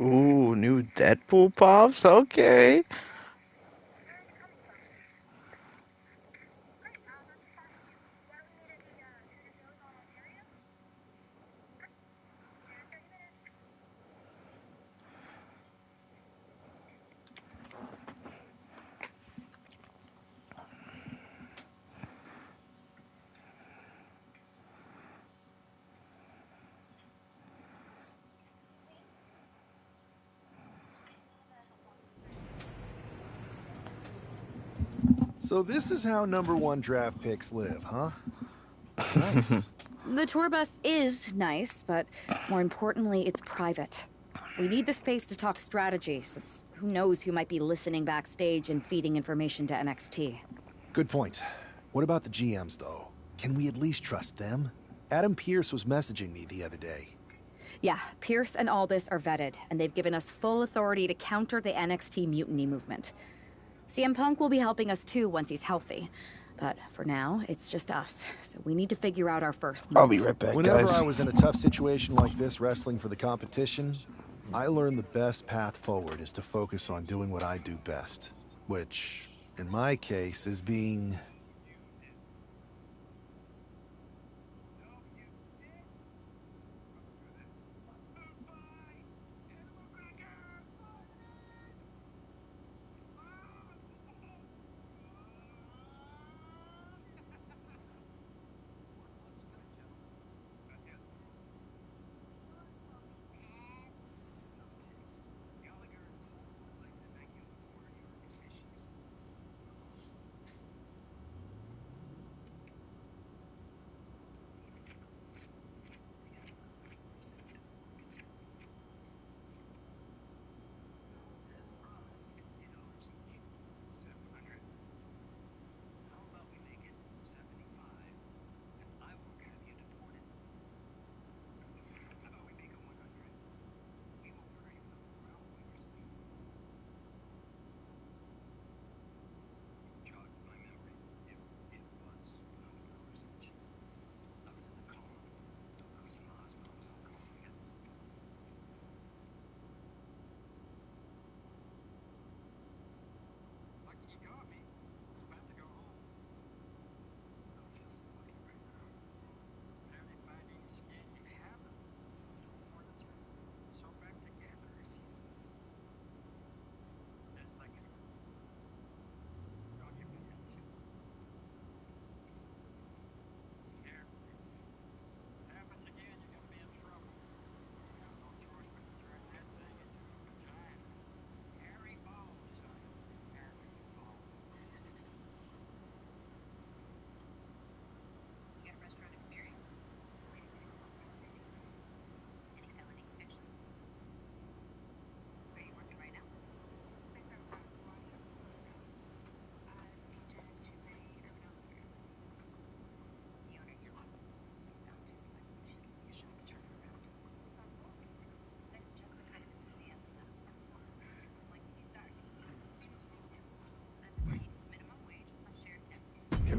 Ooh, new Deadpool pops? Okay. So this is how #1 draft picks live, huh? Nice. The tour bus is nice, but more importantly, it's private. We need the space to talk strategy, since who knows who might be listening backstage and feeding information to NXT. Good point. What about the GMs, though? Can we at least trust them? Adam Pearce was messaging me the other day. Yeah, Pierce and Aldis are vetted, and they've given us full authority to counter the NXT mutiny movement. CM Punk will be helping us too once he's healthy. But for now, it's just us, so we need to figure out our first move. I'll be right back, Whenever guys. I was in a tough situation like this wrestling for the competition, I learned the best path forward is to focus on doing what I do best. Which, in my case, is being...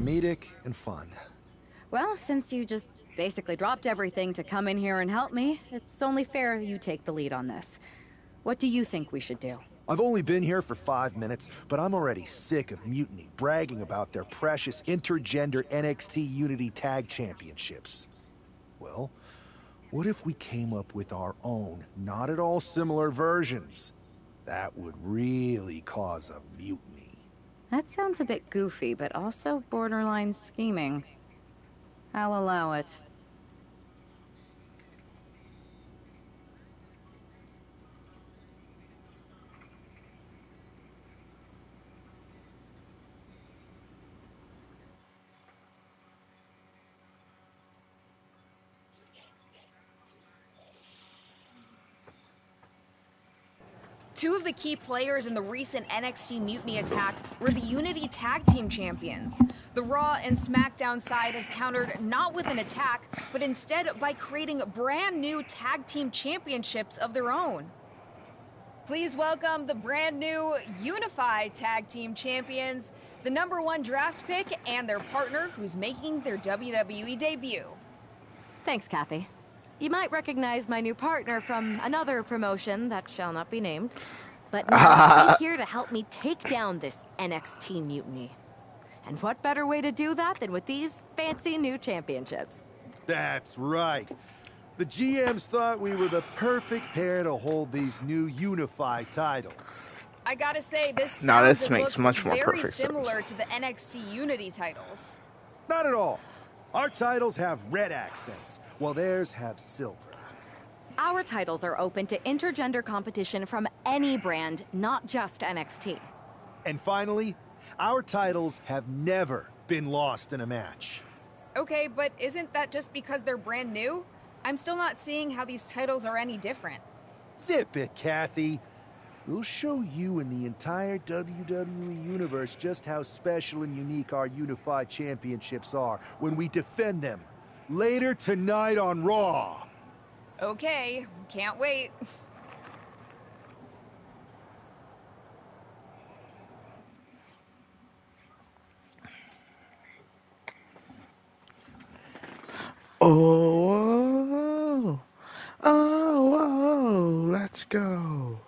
comedic and fun. Well, since you just basically dropped everything to come in here and help me, it's only fair you take the lead on this. What do you think we should do? I've only been here for 5 minutes, but I'm already sick of Mutiny bragging about their precious intergender NXT Unity Tag Championships. Well, what if we came up with our own, not at all similar versions? That would really cause a mutiny. That sounds a bit goofy, but also borderline scheming. I'll allow it. Two of the key players in the recent NXT Mutiny attack were the Unity Tag Team Champions. The Raw and SmackDown side has countered not with an attack, but instead by creating brand new Tag Team Championships of their own. Please welcome the brand new Unified Tag Team Champions, the #1 draft pick, and their partner who's making their WWE debut. Thanks, Kathy. You might recognize my new partner from another promotion that shall not be named. But now he's here to help me take down this NXT mutiny. And what better way to do that than with these fancy new championships? That's right. The GMs thought we were the perfect pair to hold these new unified titles. I gotta say, this Now sounds this and makes looks much more very perfect similar to the NXT Unity titles. Not at all. Our titles have red accents, while theirs have silver. Our titles are open to intergender competition from any brand, not just NXT. And finally, our titles have never been lost in a match. Okay, but isn't that just because they're brand new? I'm still not seeing how these titles are any different. Zip it, Kathy. We'll show you and the entire WWE Universe just how special and unique our unified championships are when we defend them later tonight on Raw. Okay, can't wait. Oh, let's go.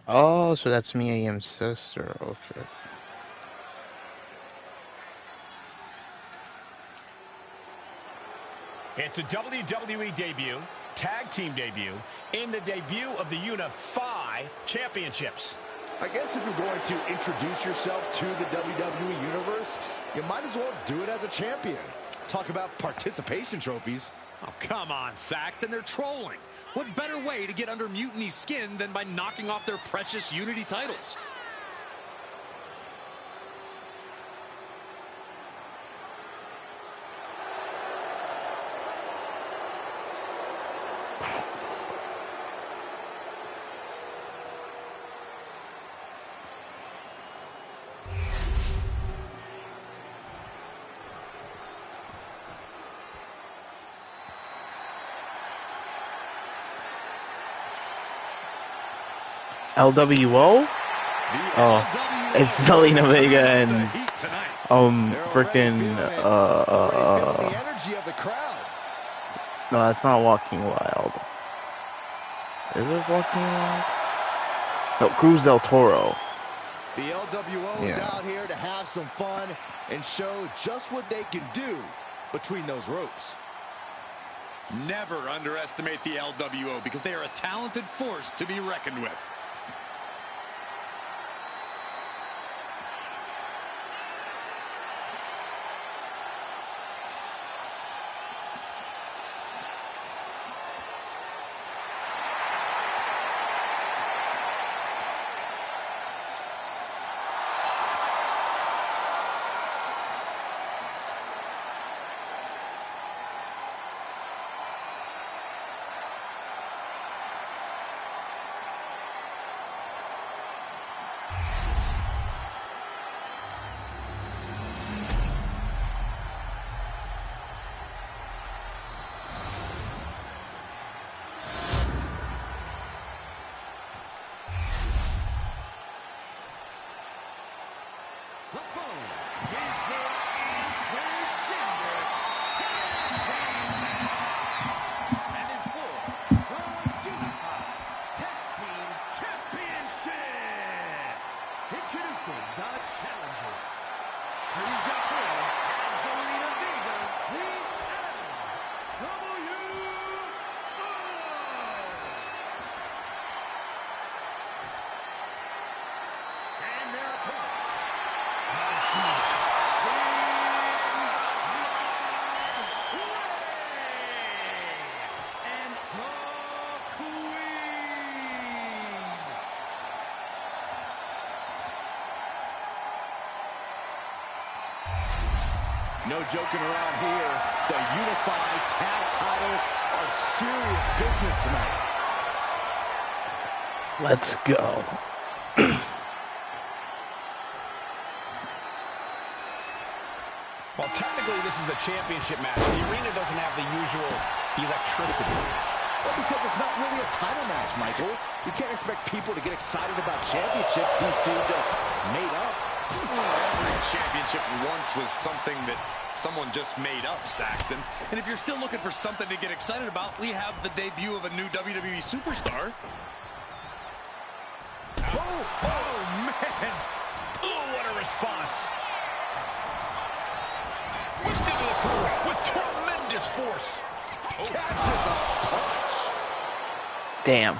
Oh, so that's Mia Yim's sister. Okay. It's a WWE debut, tag team debut, in the debut of the Unify Championships. I guess if you're going to introduce yourself to the WWE Universe, you might as well do it as a champion. Talk about participation trophies. Oh, come on, Saxton, they're trolling. What better way to get under Mutiny's skin than by knocking off their precious Unity titles? LWO? Oh, it's Zelina Vega and freaking no, that's not Walking Wild. Is it Walking Wild? No, Cruz del Toro. The LWO is out here to have some fun and show just what they can do between those ropes. Never underestimate the LWO because they are a talented force to be reckoned with. And is for the Unified Tag Team Championship. Introducing the challengers. Cruz del Toro, Zelina Vega, Team and their opponents. And the Queen. No joking around here. The unified tag titles are serious business tonight. Let's go. Well, technically, this is a championship match. The arena doesn't have the usual electricity. Well, because it's not really a title match, Michael. You can't expect people to get excited about championships these two just made up. Every championship once was something that someone just made up, Saxton. And if you're still looking for something to get excited about, we have the debut of a new WWE superstar. Oh, man. Oh, what a response. Whipped into the corner with tremendous force. Oh. Catches a punch. Damn.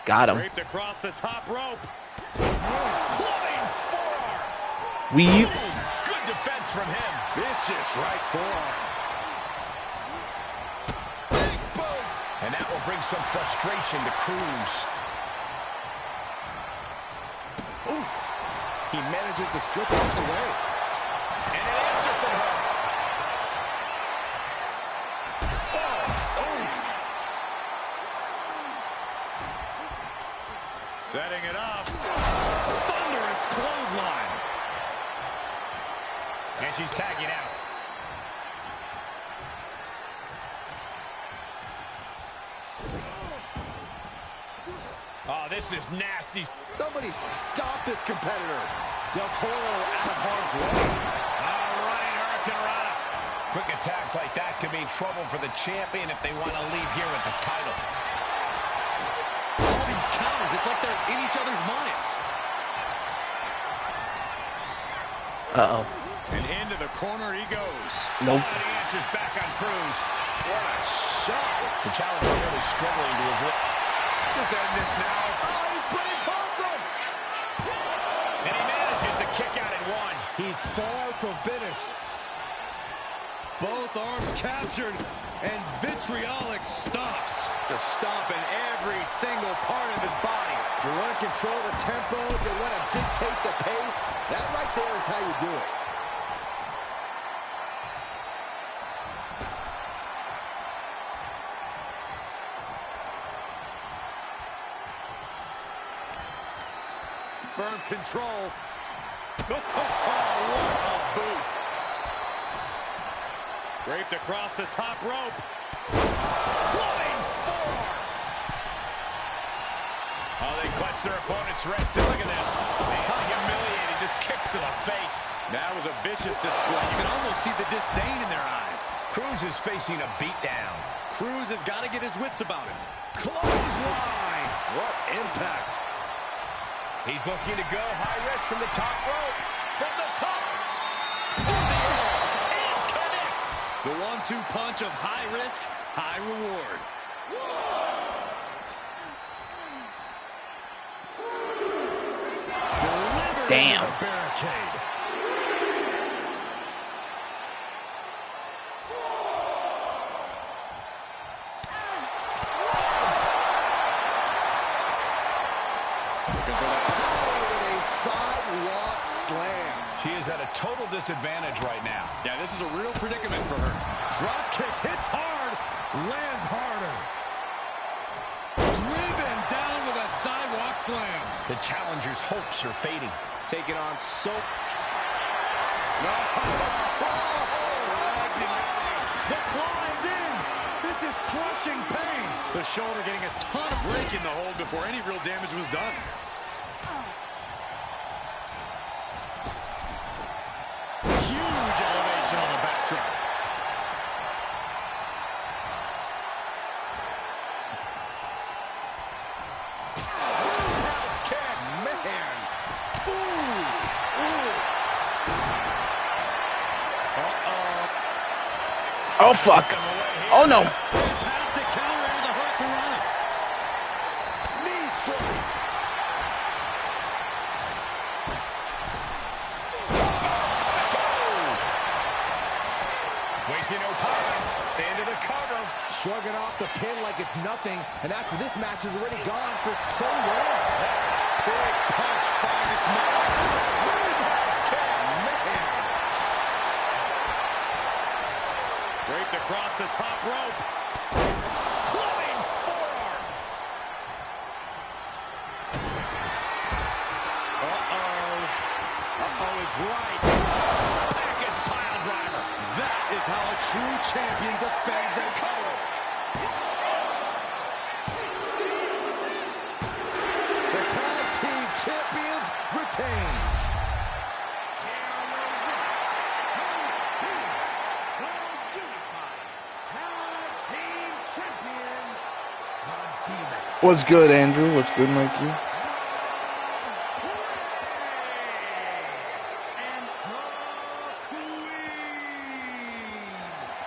Got him. Draped across the top rope. Clubbing forearm. Weave. Good defense from him. Vicious right forearm. Big boot. And that will bring some frustration to Cruz. Oof. He manages to slip off the way. And an answer from her. Setting it up. Thunderous clothesline. And she's tagging out. Oh, this is nasty. Somebody stop this competitor. Del Toro out of harm's way. Running Hurricane Rana. Quick attacks like that could mean trouble for the champion if they want to leave here with the title. All these counters, it's like they're in each other's minds. Uh-oh. And into the corner he goes. Nope. And he answers back on Cruz. What a shot. The challenger really struggling to avoid. Just end this now. Oh, he's pretty awesome. And he manages to kick out at one. He's far from finished. Both arms captured, and vitriolic stops. Just stomping every single part of his body. You want to control the tempo, you want to dictate the pace. That right there is how you do it. Firm control. Oh, what a boot. Draped across the top rope. Flying forearm. Oh, they clutch their opponent's wrist. And look at this. How humiliating. Just kicks to the face. That was a vicious display. You can almost see the disdain in their eyes. Cruz is facing a beatdown. Cruz has got to get his wits about him. Clothesline. What impact. He's looking to go high risk from the top rope. From the top. It connects. The 1-2 punch of high risk, high reward. Delivered Damn. into the barricade. She is at a total disadvantage right now. Yeah, this is a real predicament for her. Drop kick hits hard, lands harder. Driven down with a sidewalk slam. The challenger's hopes are fading. Taking on so... No. The claw is in. This is crushing pain. The shoulder getting a ton of rake in the hold before any real damage was done. Oh, fuck. Oh, no. Fantastic counter into the Hurricanrana. Knee strike. Wasting no time. Into the cover. Shrugging off the pin like it's nothing, and after this match is already gone for so long. Big punch finds its mark. Roundhouse kick. Man. Draped across the top rope. Clubbing forearm. Uh-oh is right. Package pile driver. That is how a true champion defends their color. The tag team champions retain. What's good, Andrew? What's good, Mikey?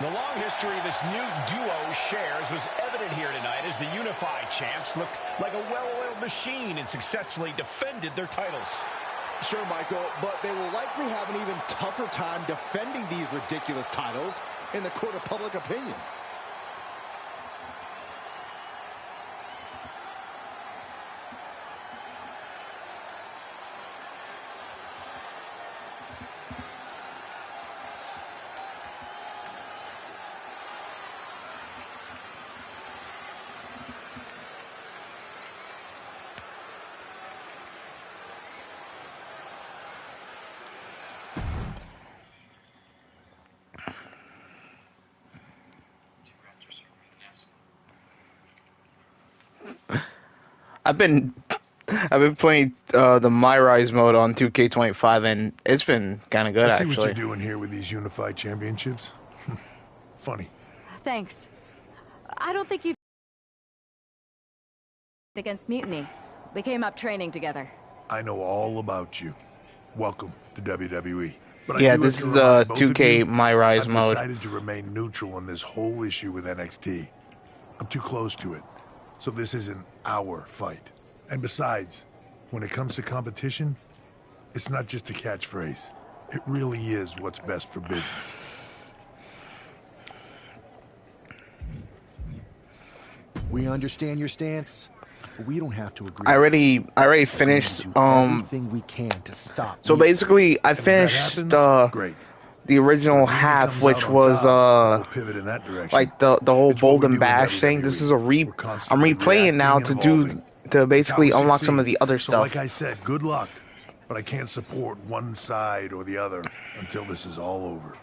The long history this new duo shares was evident here tonight as the unified champs looked like a well-oiled machine and successfully defended their titles. Sure, Michael, but they will likely have an even tougher time defending these ridiculous titles in the court of public opinion. I've been playing the My Rise mode on 2K25, and it's been kind of good, I see what actually. you're doing here with these unified championships. Funny. Thanks. I don't think you've against Mutiny. We came up training together. I know all about you. Welcome to WWE. But Yeah, I do this have to is remind the both of 2K you, My Rise I've mode. decided to remain neutral on this whole issue with NXT. I'm too close to it. So this isn't our fight. And besides, when it comes to competition, it's not just a catchphrase. It really is what's best for business. We understand your stance, but we don't have to agree. I already finished. Everything we can to stop. So basically, I finished the original half, which was like the whole Bold and Bash thing. This is I'm replaying now to basically unlock some of the other So stuff. like I said, good luck. But I can't support one side or the other until this is all over.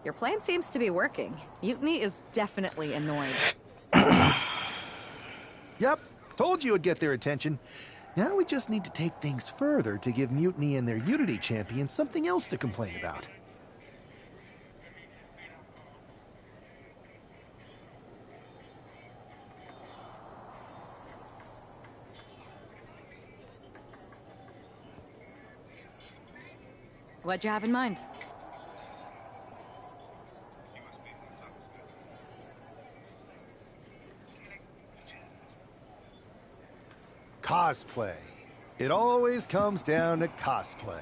Your plan seems to be working. Mutiny is definitely annoyed. Yep, told you it'd get their attention. Now we just need to take things further to give Mutiny and their Unity champion something else to complain about. What'd you have in mind? Cosplay. It always comes down to cosplay.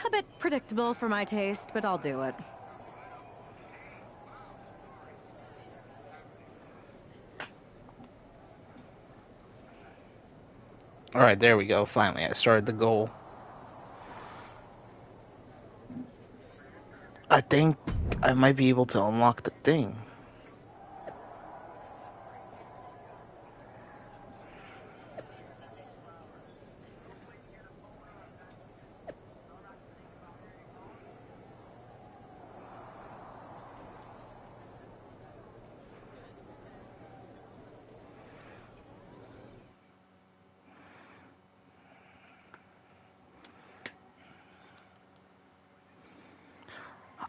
A bit predictable for my taste, but I'll do it. Alright, there we go. Finally, I started the goal. I think I might be able to unlock the thing.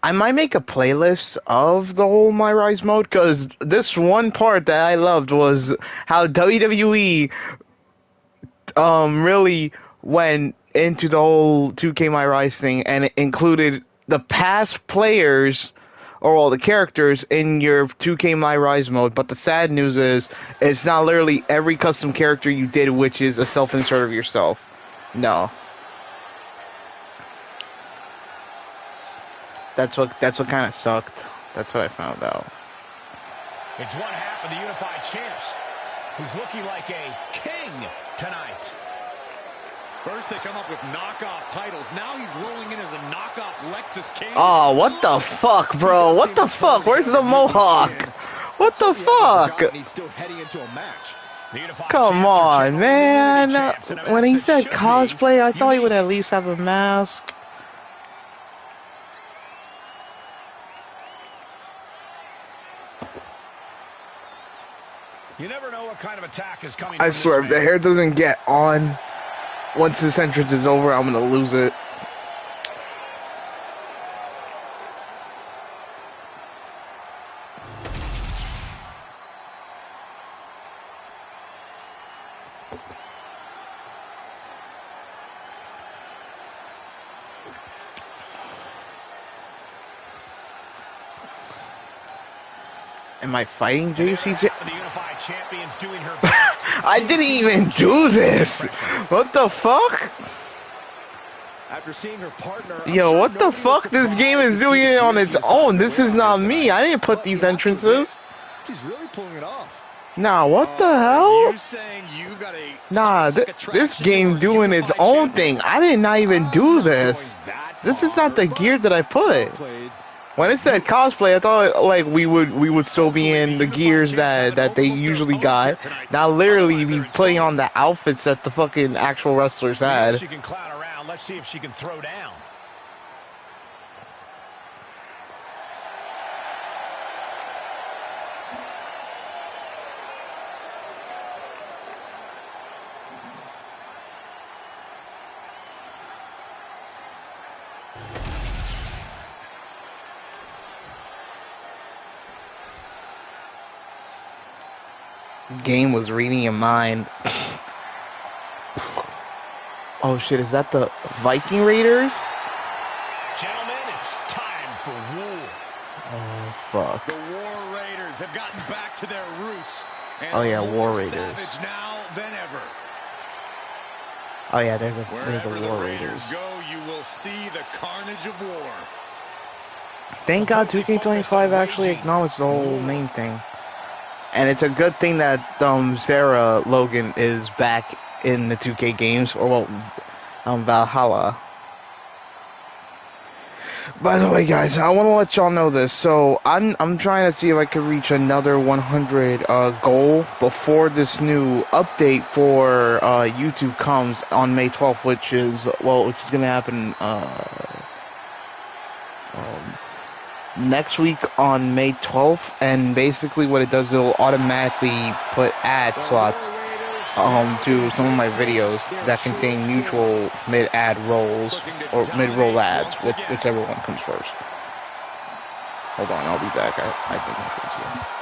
I might make a playlist of the whole My Rise mode, because this one part that I loved was how WWE really went into the whole 2K My Rise thing, and it included the past players or all the characters in your 2K My Rise mode. But the sad news is, it's not literally every custom character you did, which is a self-insert of yourself. No. That's what kind of sucked. That's what I found out. It's one half of the Unified Champs, who's looking like a king tonight. First they come up with knockoff titles. Now he's rolling in as a knockoff Lexus King. Oh, what the fuck, bro? What the fuck? Where's the mohawk? What the fuck? He's still heading into a match. Come on, man. When he said cosplay, I thought he would at least have a mask. You never know what kind of attack is coming. I swear, if the hair doesn't get on once this entrance is over, I'm gonna lose it. Am I fighting JCJ? The Unified Champion's doing her best. I didn't even do this. What the fuck? After seeing her partner, yo, what the fuck? This game is doing it on its own. This is not me. I didn't put these entrances. She's really pulling it off. Nah, what the hell? You saying you got a nah, this game doing its own thing. I did not even do this. This is not the gear that I put. When it said cosplay, I thought like we would still be in the gears that they usually got. Now literally be putting on the outfits that the fucking actual wrestlers had. She can clown around. Let's see if she can throw down. Game was reading your mind. Oh shit, is that the Viking Raiders? Gentlemen, it's time for war. Oh fuck. The War Raiders have gotten back to their roots. And oh yeah, War Raiders. Savage now than ever. Oh yeah, there's a Wherever War the Raiders. Go, you will see the carnage of war. Thank God 2K25 actually acknowledged the whole main thing. And it's a good thing that Sarah Logan is back in the 2K games, or well, Valhalla. By the way, guys, I want to let y'all know this. So I'm trying to see if I can reach another 100 goal before this new update for YouTube comes on May 12th, which is gonna happen next week on May 12th, and basically what it does, it'll automatically put ad slots to some of my videos that contain mutual mid-ad rolls or mid-roll ads, whichever one comes first. Hold on, I'll be back. I think I'm crazy.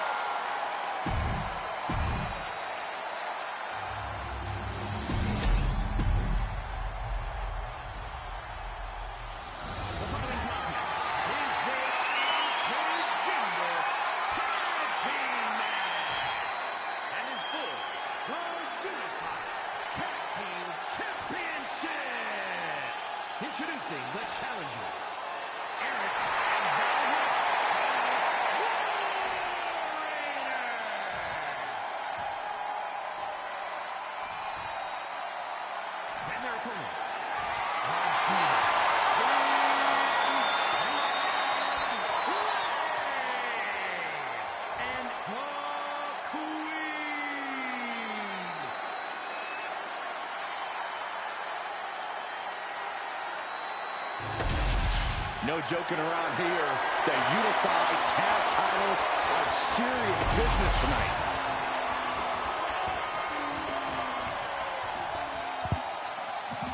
No joking around here. The unified tag titles are serious business tonight.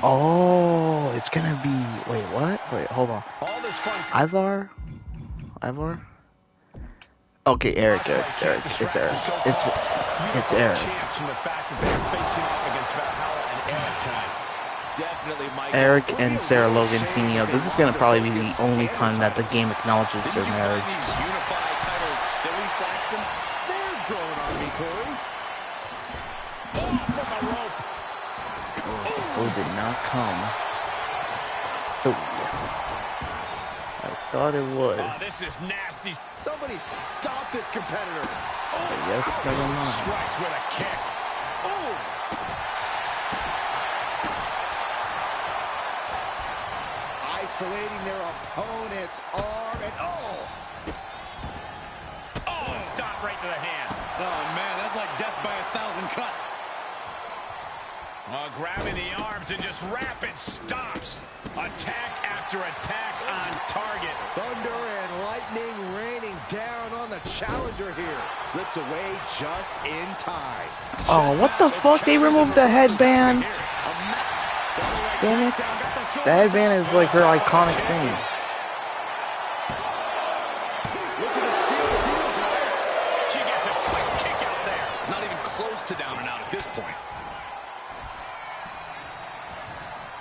Oh, it's gonna be. Wait, what? Wait, hold on. All this fun. Ivar? Ever? Okay, Eric. It's Eric. It's Eric. From the fact that they're facing off against Valhalla and Eric tonight. Definitely, Mike. Eric and Sarah Logan teaming up. This is gonna probably be the only time that the game acknowledges their marriage. These unified titles silly, Saxton? They're growing on me, Corey. From the rope. Oh, did not come. So I thought it would. Oh, this is nasty. Somebody stop this competitor. But yes, never mind. Strikes with a kick. Oh! Isolating their opponent's arm and Oh, stop right to the hand. Oh, man, that's like death by 1,000 cuts. Grabbing the arms and just rapid stops. Attack after attack on target. Thunder and lightning raining down on the challenger here. Slips away just in time. Oh, what the fuck? They removed the headband. Damn it. The headband is like her iconic thing. Looking to seal the deal, guys. She gets a quick kick out there. Not even close to down and out at this point.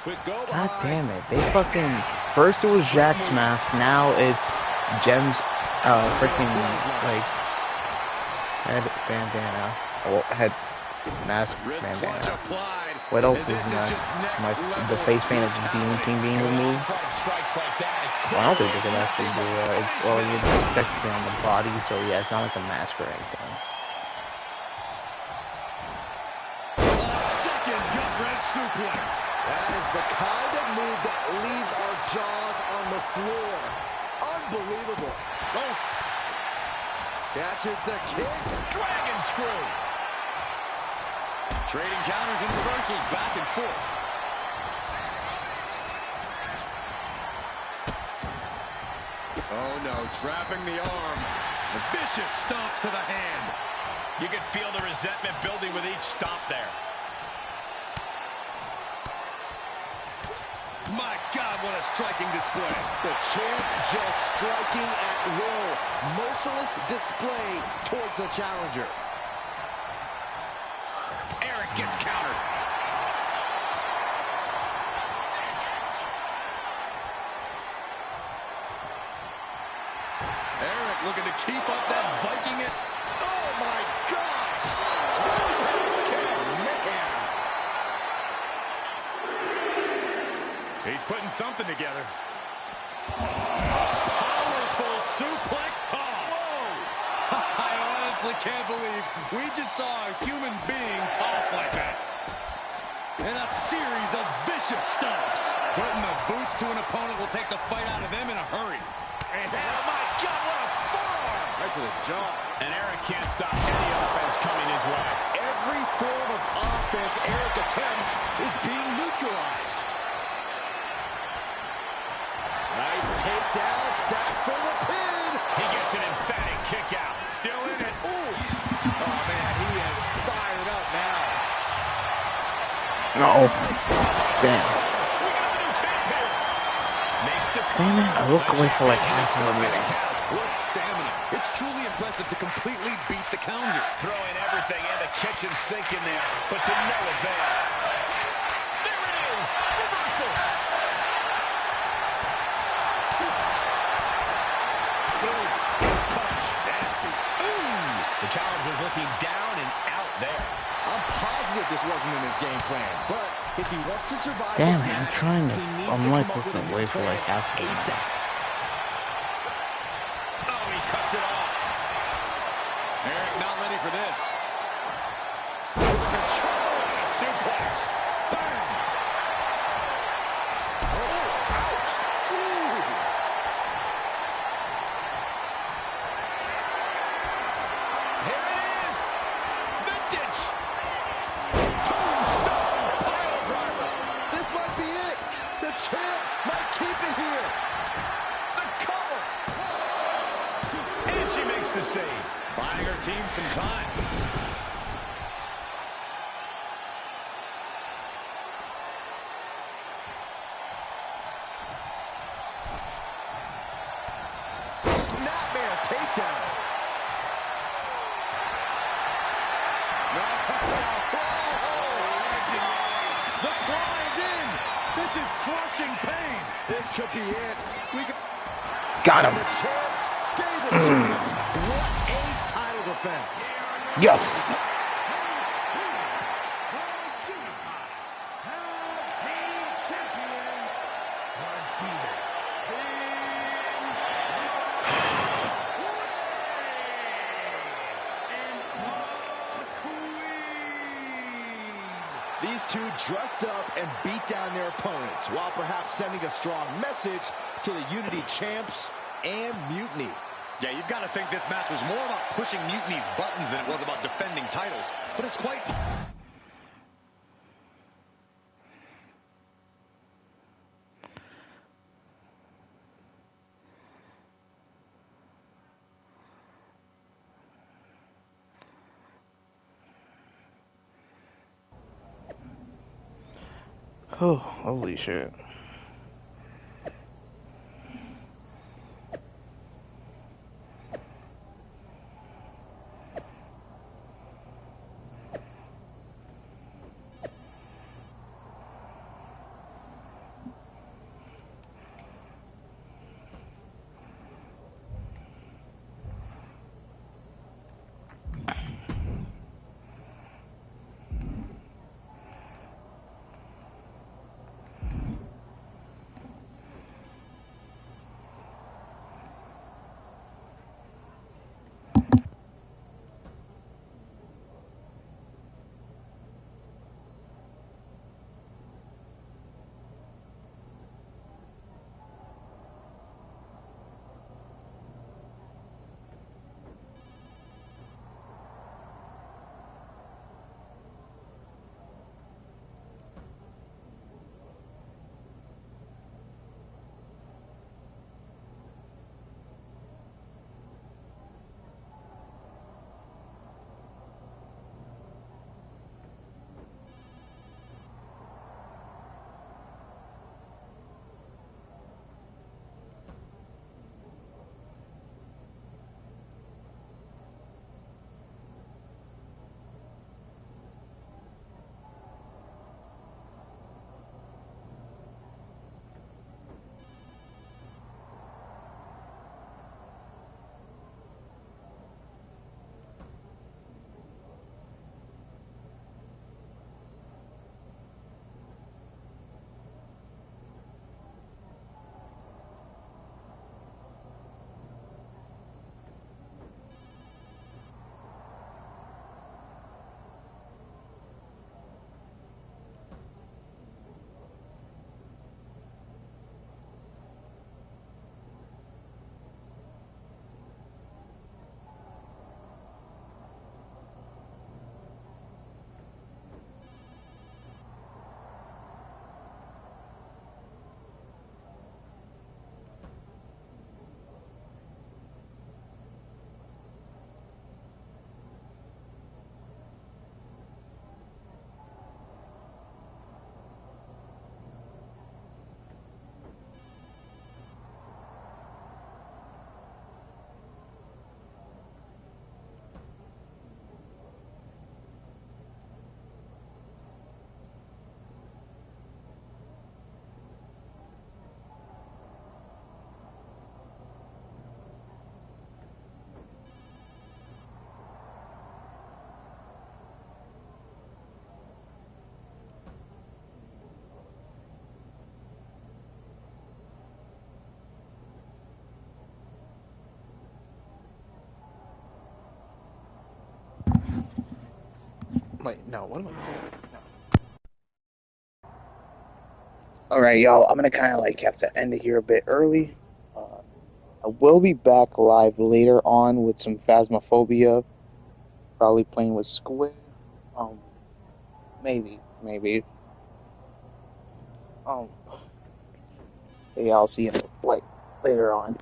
Quick go God damn it. They fucking... First it was Jack's mask, now it's Jem's, freaking, like, head bandana. Well, head mask bandana. What else is next? The face paint of the Demon King being removed? Well, I don't think they can actually do that. It's, well, you're technically on the body, so yeah, it's not like a mask or anything. Second gut-wrench suplex. That is the kind of move that leaves our jaws on the floor. Unbelievable. Oh. Catches the kick. Dragon screw. Trading counters and reversals back and forth. Oh no, trapping the arm. A vicious stomp to the hand. You can feel the resentment building with each stomp there. My God, what a striking display. The champ just striking at will. Merciless display towards the challenger. Eric gets countered. Eric looking to keep up that Viking it. Oh my gosh! Roundhouse kick, man. He's putting something together. Powerful suplex toss. Whoa! I honestly can't believe we just saw a human being toss like that. And a series of vicious stomps. Putting the boots to an opponent will take the fight out of them in a hurry. And oh my God, what a forearm! Right to the jaw. And Eric can't stop any offense coming his way. Every form of offense Eric attempts is being neutralized. Nice takedown, stack for the pin. He gets an emphatic kick out. Still in it. Ooh. Oh, man, he is fired up now. No. Damn. Damn it, I look away for like half a minute. What stamina. It's truly impressive to completely beat the counter. Throwing everything and the kitchen sink in there, but to no avail. There it is. Reversal. Punch. Nasty. Ooh. The challenger's looking down and out there. I'm positive this wasn't in his game plan, but if he wants to survive Damn this it, I'm match, trying to... he needs I'm to like come up with looking a away new for like plan half a minute. ASAP. Oh, he cuts it off. Eric not ready for this. Control and a suplex. Bang. Oh, ouch. Ooh. Here it is. Vintage. Tombstone pile driver. This might be it. The champ might keep it here. The cover. And she makes the save. Buying her team some time. Snap The climb's in. This is crushing pain. This could be it. Got him. The champs stay the champs. What a title defense. Yes. These two dressed up and beat down their opponents, while perhaps sending a strong message to the Unity champs and Mutiny. Yeah, you've got to think this match was more about pushing Mutiny's buttons than it was about defending titles. But it's quite... Oh, holy shit. Wait, no, what am I doing? No. Alright, y'all, I'm gonna kind of like have to end it here a bit early. I will be back live later on with some Phasmophobia. Probably playing with Squid. Maybe. Yeah, I'll see you like later on.